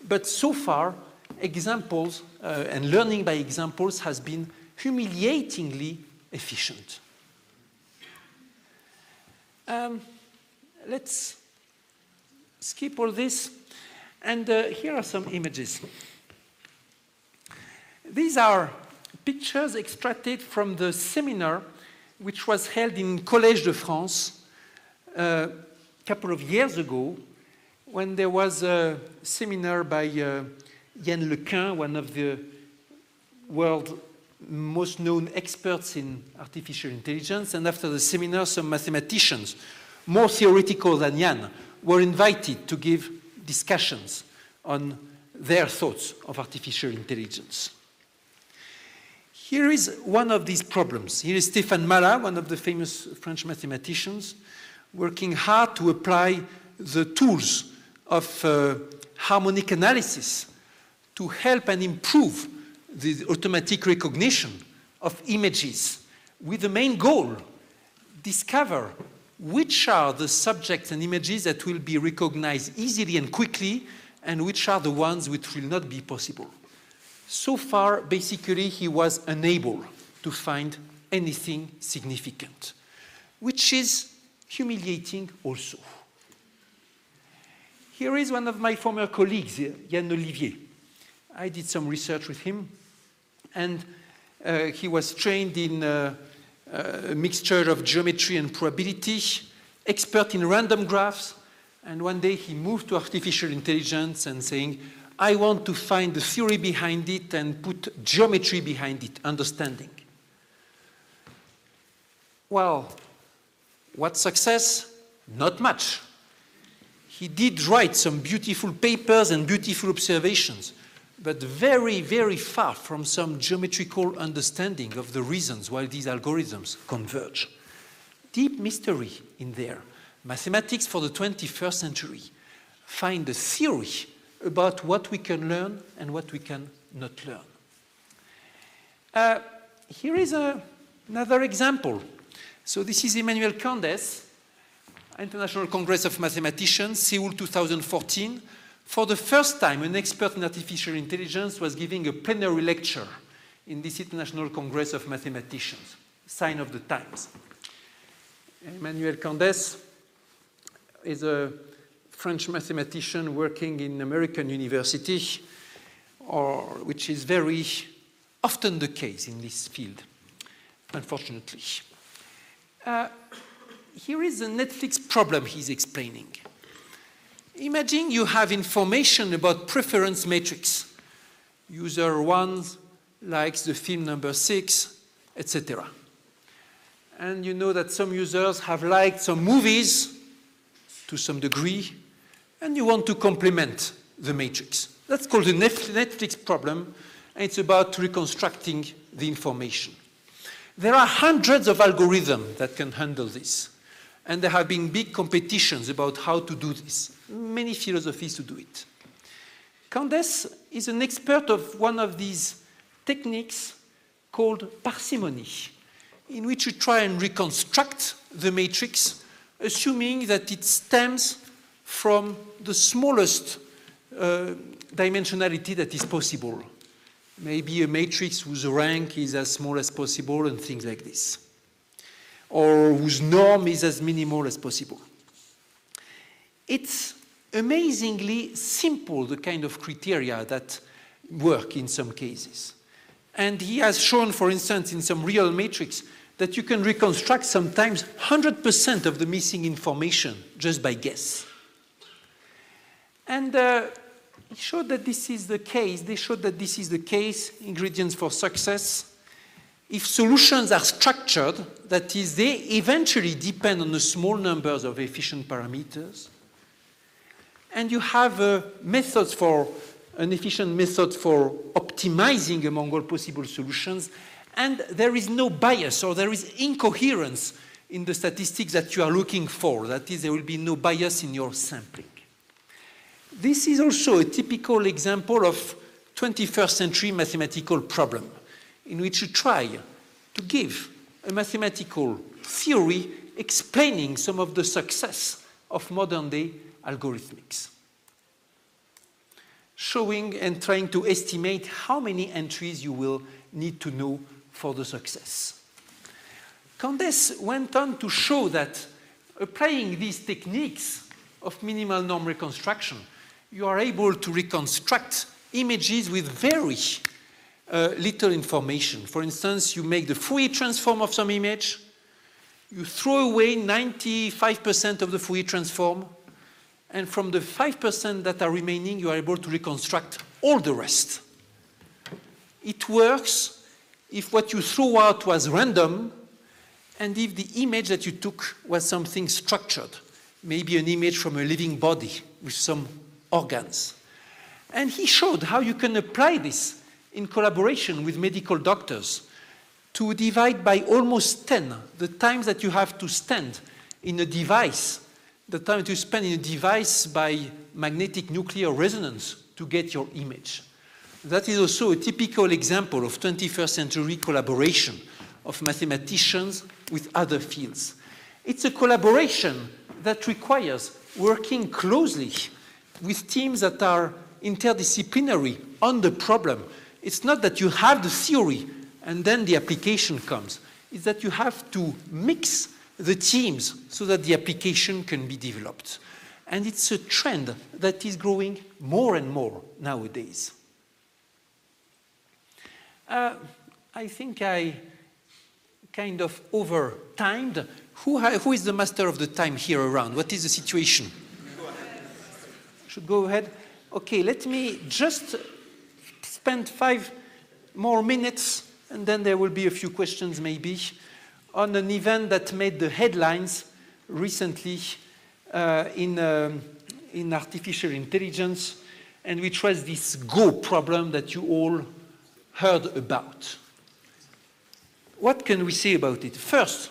But so far, examples and learning by examples has been humiliatingly efficient. Let's skip all this. And here are some images. These are pictures extracted from the seminar which was held in Collège de France a couple of years ago, when there was a seminar by Yann Lequin, one of the world's most known experts in artificial intelligence. And after the seminar, some mathematicians, more theoretical than Yann, were invited to give discussions on their thoughts of artificial intelligence. Here is one of these problems. Here is Stéphane Malat, one of the famous French mathematicians, working hard to apply the tools of harmonic analysis to help and improve the automatic recognition of images with the main goal, discover which are the subjects and images that will be recognized easily and quickly, and which are the ones which will not be possible. So far, basically, he was unable to find anything significant, which is humiliating also. Here is one of my former colleagues, Yann Olivier. I did some research with him, and he was trained in a mixture of geometry and probability, expert in random graphs, and one day he moved to artificial intelligence and saying, I want to find the theory behind it and put geometry behind it, understanding. Well, what success? Not much. He did write some beautiful papers and beautiful observations, but very, very far from some geometrical understanding of the reasons why these algorithms converge. Deep mystery in there. Mathematics for the 21st century. Find a theory about what we can learn and what we can not learn. Here is another example. So this is Emmanuel Candes, International Congress of Mathematicians, Seoul 2014. For the first time, an expert in artificial intelligence was giving a plenary lecture in this International Congress of Mathematicians, sign of the times. Emmanuel Candes is a French mathematician working in American university, which is very often the case in this field, unfortunately. Here is a Netflix problem he's explaining. Imagine you have information about preference matrix. User 1 likes the film number 6, etc. And you know that some users have liked some movies to some degree, and you want to complement the matrix. That's called the Netflix problem, and it's about reconstructing the information. There are hundreds of algorithms that can handle this, and there have been big competitions about how to do this. Many philosophies to do it. Candace is an expert of one of these techniques called parsimony, in which you try and reconstruct the matrix, assuming that it stems from the smallest dimensionality that is possible. Maybe a matrix whose rank is as small as possible and things like this, or whose norm is as minimal as possible. It's amazingly simple, the kind of criteria that work in some cases. And he has shown, for instance, in some real matrix, that you can reconstruct sometimes 100% of the missing information just by guess. And he showed that this is the case. They showed that this is the case, ingredients for success. If solutions are structured, that is, they eventually depend on the small numbers of efficient parameters, and you have methods for an efficient method for optimizing among all possible solutions, and there is no bias or there is incoherence in the statistics that you are looking for. That is, there will be no bias in your sampling. This is also a typical example of 21st century mathematical problem, in which you try to give a mathematical theory explaining some of the success of modern-day algorithmics, showing and trying to estimate how many entries you will need to know for the success. Candace went on to show that applying these techniques of minimal norm reconstruction, you are able to reconstruct images with very little information. For instance, you make the Fourier transform of some image, you throw away 95% of the Fourier transform, and from the 5% that are remaining, you are able to reconstruct all the rest. It works if what you throw out was random, and if the image that you took was something structured, maybe an image from a living body with some organs. And he showed how you can apply this in collaboration with medical doctors to divide by almost 10 the times that you have to stand in a device, the time that you spend in a device by magnetic nuclear resonance to get your image. That is also a typical example of 21st century collaboration of mathematicians with other fields. It's a collaboration that requires working closely with teams that are interdisciplinary on the problem. It's not that you have the theory and then the application comes. It's that you have to mix the teams so that the application can be developed. And it's a trend that is growing more and more nowadays. I think I kind of over-timed. Who is the master of the time here around? What is the situation? Should go ahead? Okay, let me just spend 5 more minutes, and then there will be a few questions maybe, on an event that made the headlines recently in artificial intelligence, and which was this Go problem that you all heard about. What can we say about it? First,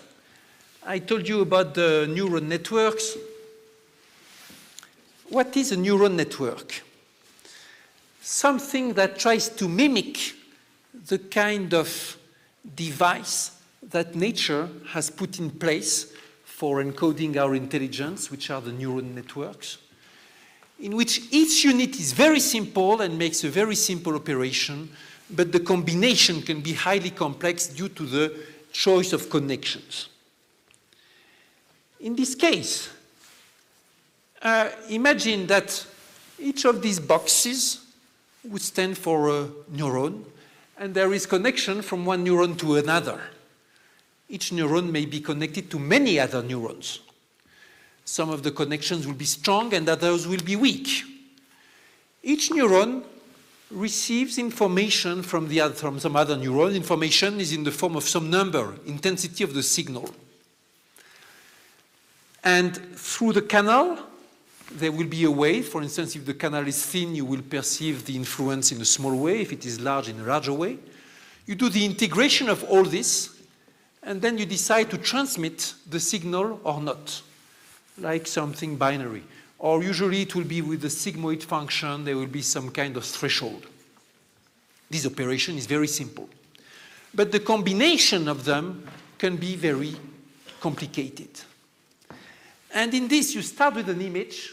I told you about the neural networks. What is a neural network? Something that tries to mimic the kind of device that nature has put in place for encoding our intelligence, which are the neural networks, in which each unit is very simple and makes a very simple operation, but the combination can be highly complex due to the choice of connections. In this case, imagine that each of these boxes would stand for a neuron, and there is connection from one neuron to another. Each neuron may be connected to many other neurons. Some of the connections will be strong and others will be weak. Each neuron receives information from some other neuron. Information is in the form of some number, intensity of the signal. And through the canal, there will be a wave. For instance, if the canal is thin, you will perceive the influence in a small way. If it is large, in a larger way. You do the integration of all this, and then you decide to transmit the signal or not, like something binary. Or usually it will be with the sigmoid function, there will be some kind of threshold. This operation is very simple. But the combination of them can be very complicated. And in this, you start with an image.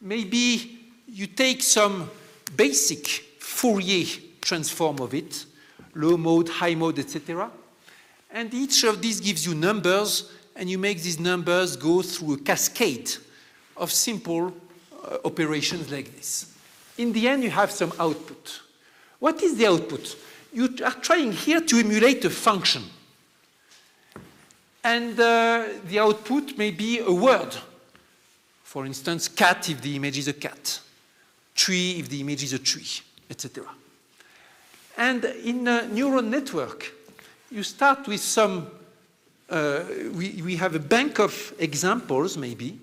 Maybe you take some basic Fourier transform of it, low mode, high mode, etc. And each of these gives you numbers, and you make these numbers go through a cascade of simple operations like this. In the end, you have some output. What is the output? You are trying here to emulate a function. And the output may be a word. For instance, cat if the image is a cat, tree if the image is a tree, etc. And in a neural network, you start with some, we have a bank of examples maybe,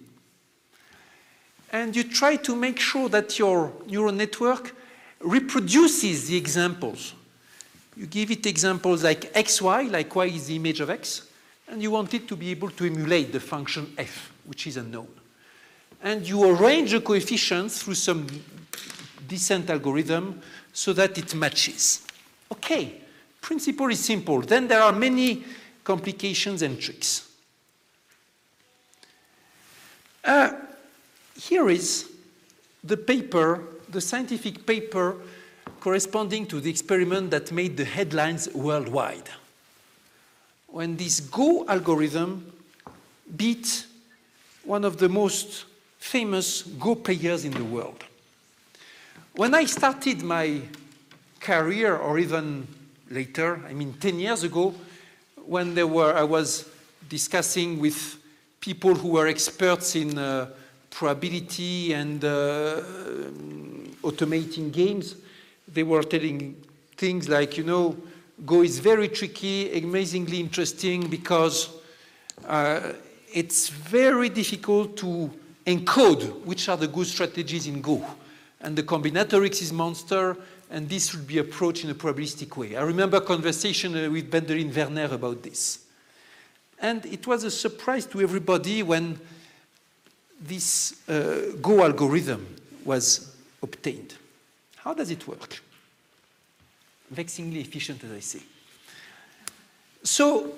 and you try to make sure that your neural network reproduces the examples. You give it examples like xy, like y is the image of x, and you want it to be able to emulate the function f, which is unknown. And you arrange the coefficients through some descent algorithm so that it matches. Okay, principle is simple. Then there are many complications and tricks. Here is the paper, the scientific paper corresponding to the experiment that made the headlines worldwide. When this Go algorithm beat one of the most famous Go players in the world. When I started my career, or even later, 10 years ago, when I was discussing with people who were experts in probability and automating games, they were telling things like, Go is very tricky, amazingly interesting, because it's very difficult to encode which are the good strategies in Go. And the combinatorics is monster, and this should be approached in a probabilistic way. I remember a conversation with Bendelin Werner about this. And it was a surprise to everybody when this Go algorithm was obtained. How does it work? Vexingly efficient, as I say. So,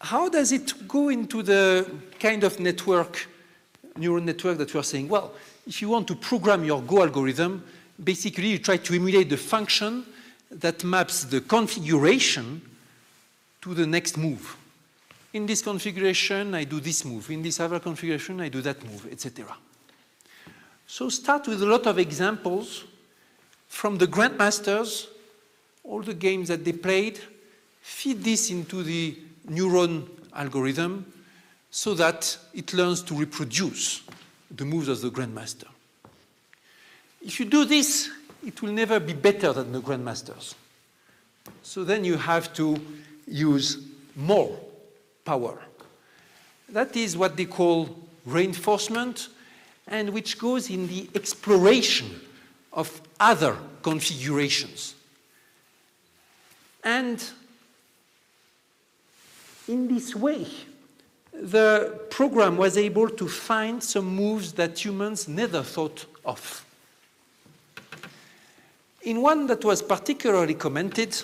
how does it go into the kind of network, neural network that we are saying? Well, if you want to program your Go algorithm, basically you try to emulate the function that maps the configuration to the next move. In this configuration, I do this move. In this other configuration, I do that move, etc. So start with a lot of examples from the grandmasters, all the games that they played, feed this into the neuron algorithm so that it learns to reproduce the moves of the grandmaster. If you do this, it will never be better than the grandmasters. So then you have to use more power. That is what they call reinforcement, and which goes in the exploration of other configurations. And in this way, the program was able to find some moves that humans never thought of. In one that was particularly commented,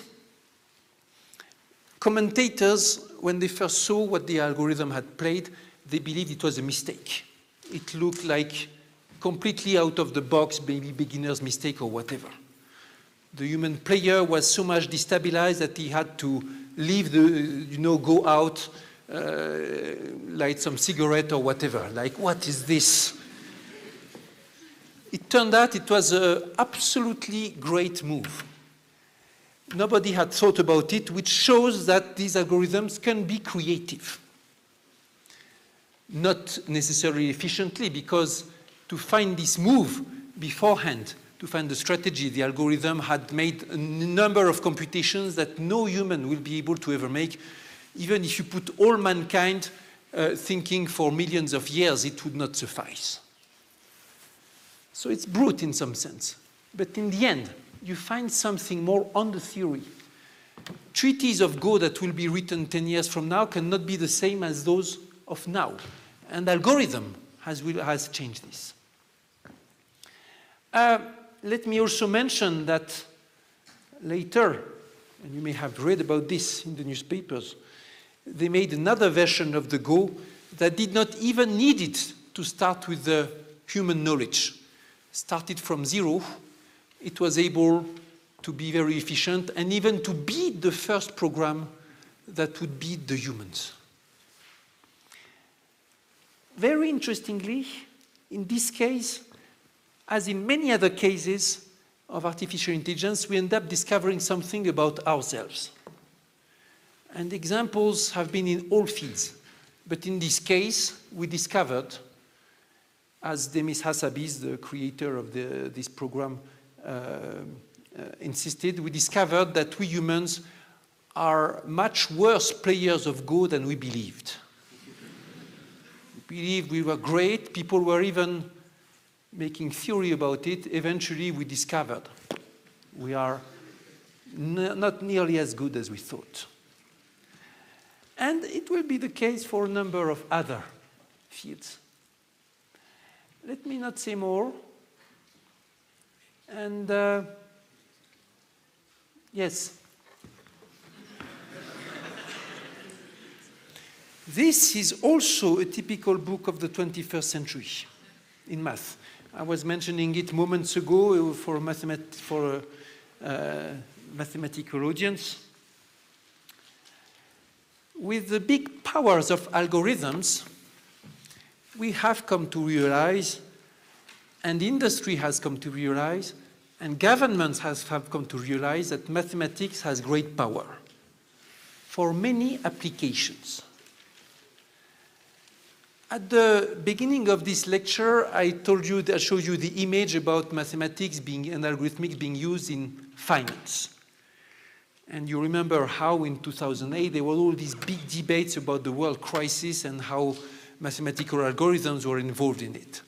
commentators, when they first saw what the algorithm had played, they believed it was a mistake. It looked like completely out of the box, maybe beginner's mistake or whatever. The human player was so much destabilized that he had to leave go out, light some cigarette or whatever. Like, what is this? It turned out it was an absolutely great move. Nobody had thought about it, which shows that these algorithms can be creative. not necessarily efficiently, because to find this move beforehand, to find the strategy, the algorithm had made a number of computations that no human will be able to ever make. Even if you put all mankind thinking for millions of years, it would not suffice. So it's brute in some sense. But in the end, you find something more on the theory. Treaties of Go that will be written 10 years from now cannot be the same as those of now. And algorithm has changed this. Let me also mention that later, and you may have read about this in the newspapers, they made another version of the Go that did not even need it to start with the human knowledge. Started from zero. It was able to be very efficient and even to beat the first program that would beat the humans. Very interestingly, in this case, as in many other cases of artificial intelligence, we end up discovering something about ourselves. And examples have been in all fields. But in this case, we discovered, as Demis Hassabis, the creator of this program, insisted, we discovered that we humans are much worse players of Go than we believed. We believed we were great. People were even making theory about it. Eventually, we discovered we are not nearly as good as we thought. And it will be the case for a number of other fields. Let me not say more. And yes. This is also a typical book of the 21st century in math. I was mentioning it moments ago for a mathematical audience. With the big powers of algorithms, we have come to realize, and industry has come to realize, and governments have come to realize that mathematics has great power for many applications. At the beginning of this lecture, I showed you the image about mathematics and algorithmics being used in finance. And you remember how in 2008 there were all these big debates about the world crisis and how mathematical algorithms were involved in it.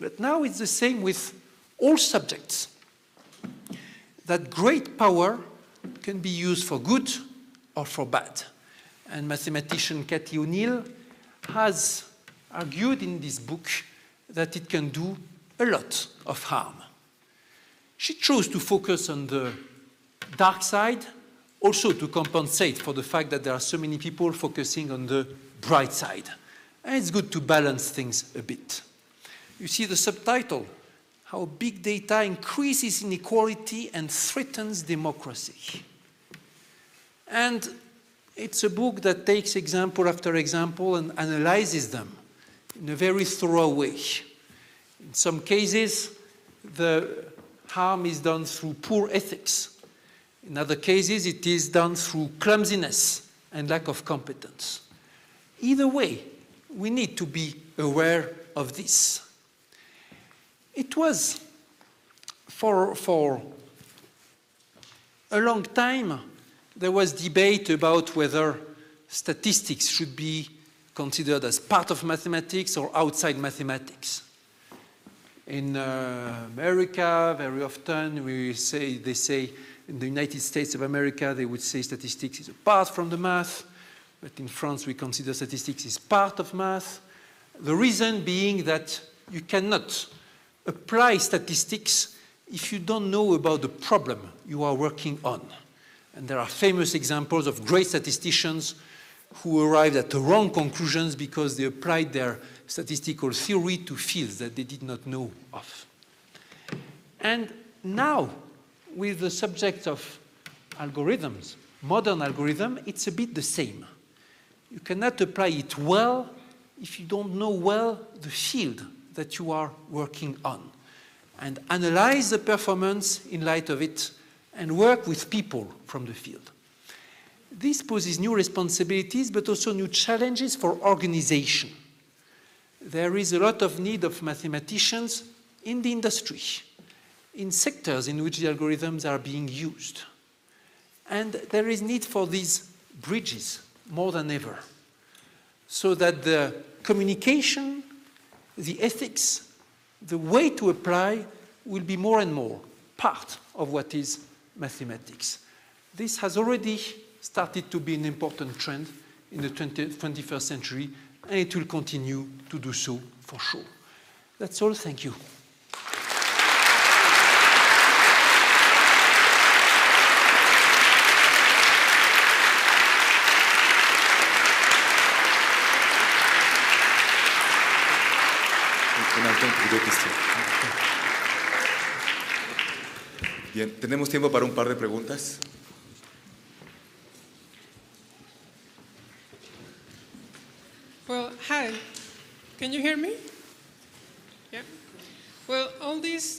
But now it's the same with all subjects. That great power can be used for good or for bad. And mathematician Cathy O'Neill has argued in this book that it can do a lot of harm. She chose to focus on the dark side, also to compensate for the fact that there are so many people focusing on the bright side. And it's good to balance things a bit. You see the subtitle, How Big Data Increases Inequality and Threatens Democracy. And it's a book that takes example after example and analyzes them in a very thorough way. In some cases, the harm is done through poor ethics. In other cases, it is done through clumsiness and lack of competence. Either way, we need to be aware of this. It was, for a long time, there was debate about whether statistics should be considered as part of mathematics or outside mathematics. In America, very often they say, in the United States of America, they would say statistics is apart from the math, but in France we consider statistics is part of math. The reason being that you cannot apply statistics if you don't know about the problem you are working on. And there are famous examples of great statisticians who arrived at the wrong conclusions because they applied their statistical theory to fields that they did not know of. And now, with the subject of algorithms, modern algorithm, it's a bit the same. You cannot apply it well if you don't know well the field that you are working on, and analyze the performance in light of it and work with people from the field. this poses new responsibilities, but also new challenges for organization. There is a lot of need of mathematicians in the industry, in sectors in which the algorithms are being used. And there is need for these bridges more than ever, so that the communication, the ethics, the way to apply will be more and more part of what is mathematics. This has already started to be an important trend in the 21st century, and it will continue to do so for sure. That's all. Thank you. Bien, tenemos tiempo para un par de preguntas. Well, hi. Can you hear me? Yeah. Well, all these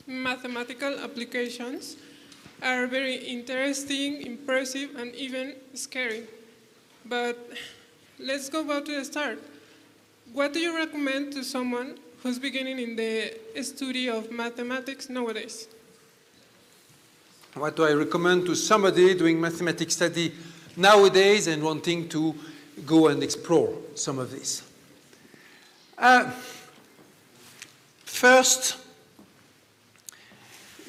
mathematical applications are very interesting, impressive, and even scary. But let's go back to the start. What do you recommend to someone who's beginning in the study of mathematics nowadays? What do I recommend to somebody doing mathematics study nowadays and wanting to go and explore some of this? First,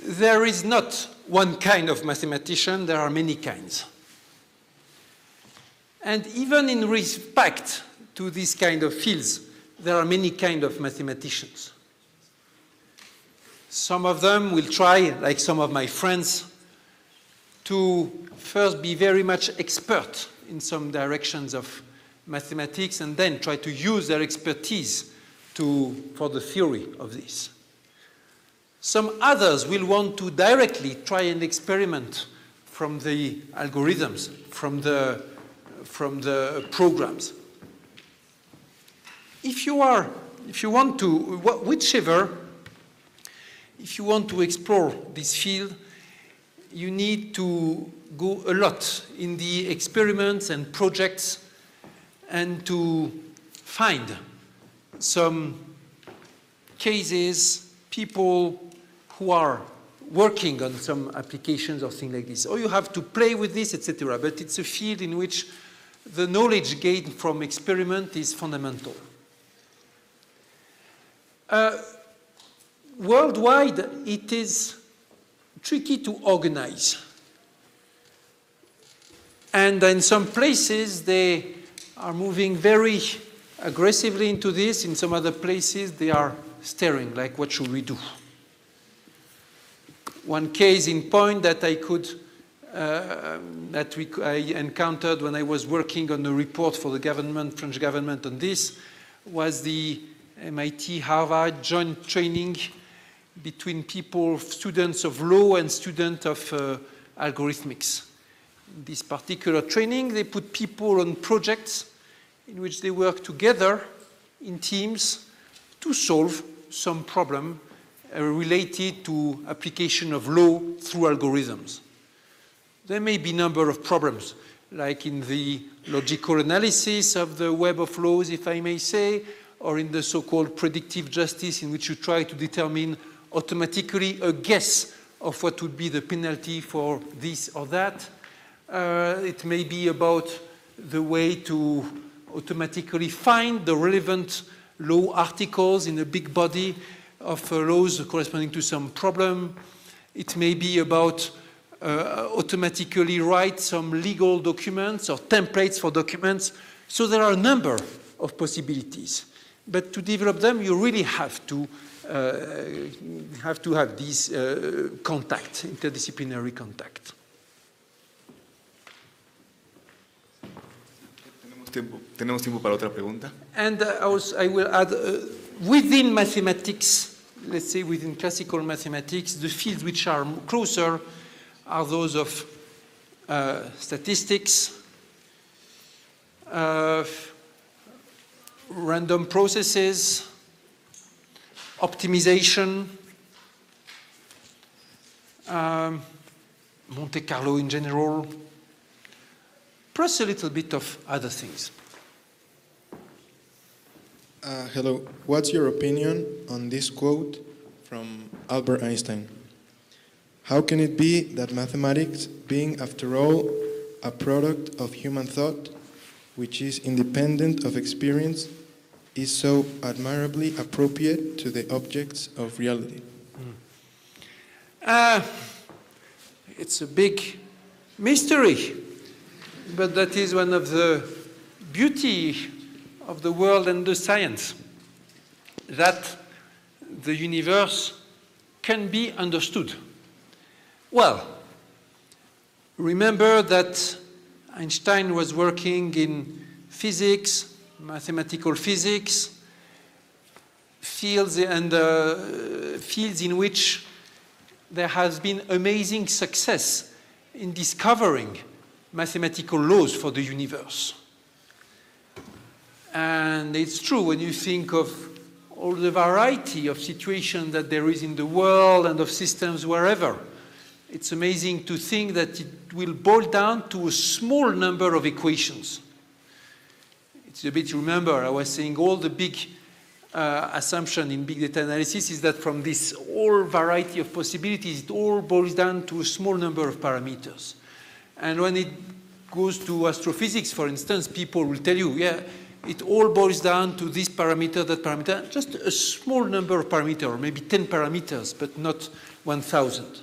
there is not one kind of mathematician, there are many kinds. And even in respect to this kind of fields, there are many kinds of mathematicians. Some of them will try, like some of my friends, to first be very much expert in some directions of mathematics and then try to use their expertise for the theory of this. Some others will want to directly try and experiment from the algorithms, from the programs. If you want to explore this field, you need to go a lot in the experiments and projects and to find some cases, people who are working on some applications or things like this. Or you have to play with this, etc. But it's a field in which the knowledge gained from experiment is fundamental. Worldwide, it is tricky to organize. And in some places, they are moving very aggressively into this. In some other places, they are staring, like, what should we do? One case in point that I encountered when I was working on a report for the government, French government on this, was the MIT Harvard joint training between students of law and students of algorithmics. In this particular training, they put people on projects in which they work together in teams to solve some problem related to application of law through algorithms. There may be a number of problems, like in the logical analysis of the web of laws, if I may say, or in the so-called predictive justice, in which you try to determine automatically a guess of what would be the penalty for this or that. It may be about the way to automatically find the relevant law articles in a big body of laws corresponding to some problem. It may be about automatically write some legal documents or templates for documents. So there are a number of possibilities. But to develop them, you really have to have this contact, interdisciplinary contact. Tenemos tiempo para otra pregunta. And I will add, within mathematics, let's say within classical mathematics, the fields which are closer are those of statistics, random processes, optimization, Monte Carlo in general, plus a little bit of other things. Hello. What's your opinion on this quote from Albert Einstein? How can it be that mathematics, being after all a product of human thought, which is independent of experience, is so admirably appropriate to the objects of reality? It's a big mystery, but that is one of the beauty of the world and the science, that the universe can be understood. Well, remember that Einstein was working in physics, mathematical physics, fields in which there has been amazing success in discovering mathematical laws for the universe. And it's true when you think of all the variety of situations that there is in the world and of systems wherever. It's amazing to think that it will boil down to a small number of equations. It's a bit, remember, I was saying all the big assumption in big data analysis is that from this whole variety of possibilities, it all boils down to a small number of parameters. And when it goes to astrophysics, for instance, people will tell you, yeah, it all boils down to this parameter, that parameter, just a small number of parameters, or maybe 10 parameters, but not 1,000.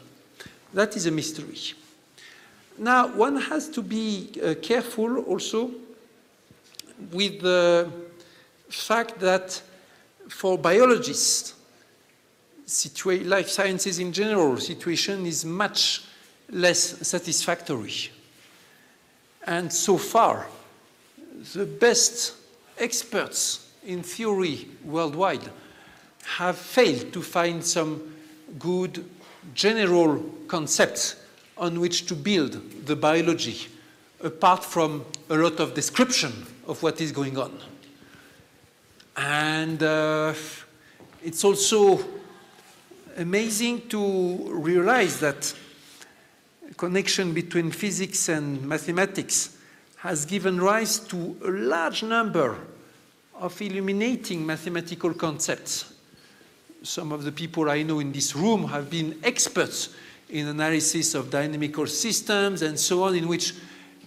That is a mystery. Now, one has to be careful also with the fact that for biologists, life sciences in general, situation is much less satisfactory. And so far, the best experts in theory worldwide have failed to find some good general concepts on which to build the biology, apart from a lot of description of what is going on. And it's also amazing to realize that the connection between physics and mathematics has given rise to a large number of illuminating mathematical concepts. Some of the people I know in this room have been experts in analysis of dynamical systems and so on, in which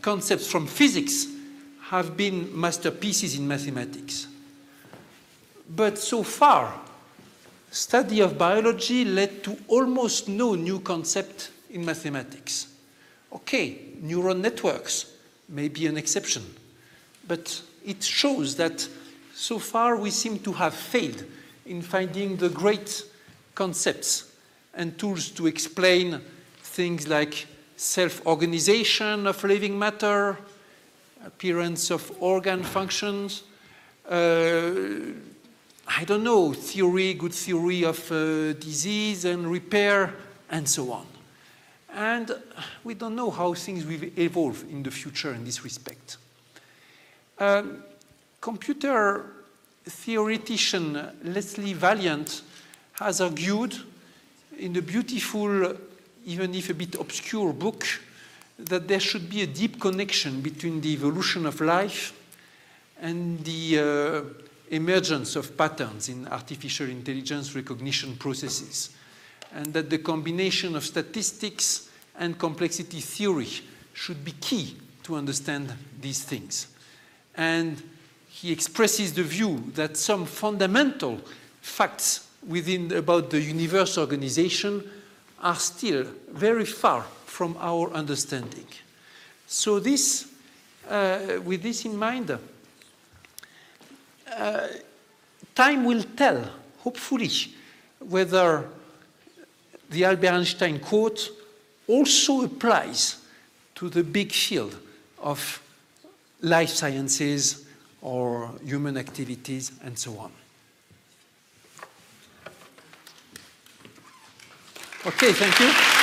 concepts from physics have been masterpieces in mathematics. But so far, study of biology led to almost no new concept in mathematics. Okay, neural networks may be an exception, but it shows that so far we seem to have failed in finding the great concepts and tools to explain things like self-organization of living matter, appearance of organ functions, I don't know, good theory of disease and repair, and so on. And we don't know how things will evolve in the future in this respect. Computer theoretician Leslie Valiant has argued in a beautiful, even if a bit obscure book, that there should be a deep connection between the evolution of life and the emergence of patterns in artificial intelligence recognition processes, and that the combination of statistics and complexity theory should be key to understand these things. And he expresses the view that some fundamental facts about the universe organization are still very far from our understanding. So this, with this in mind, time will tell, hopefully, whether the Albert Einstein quote also applies to the big field of life sciences or human activities and so on. Okay, thank you.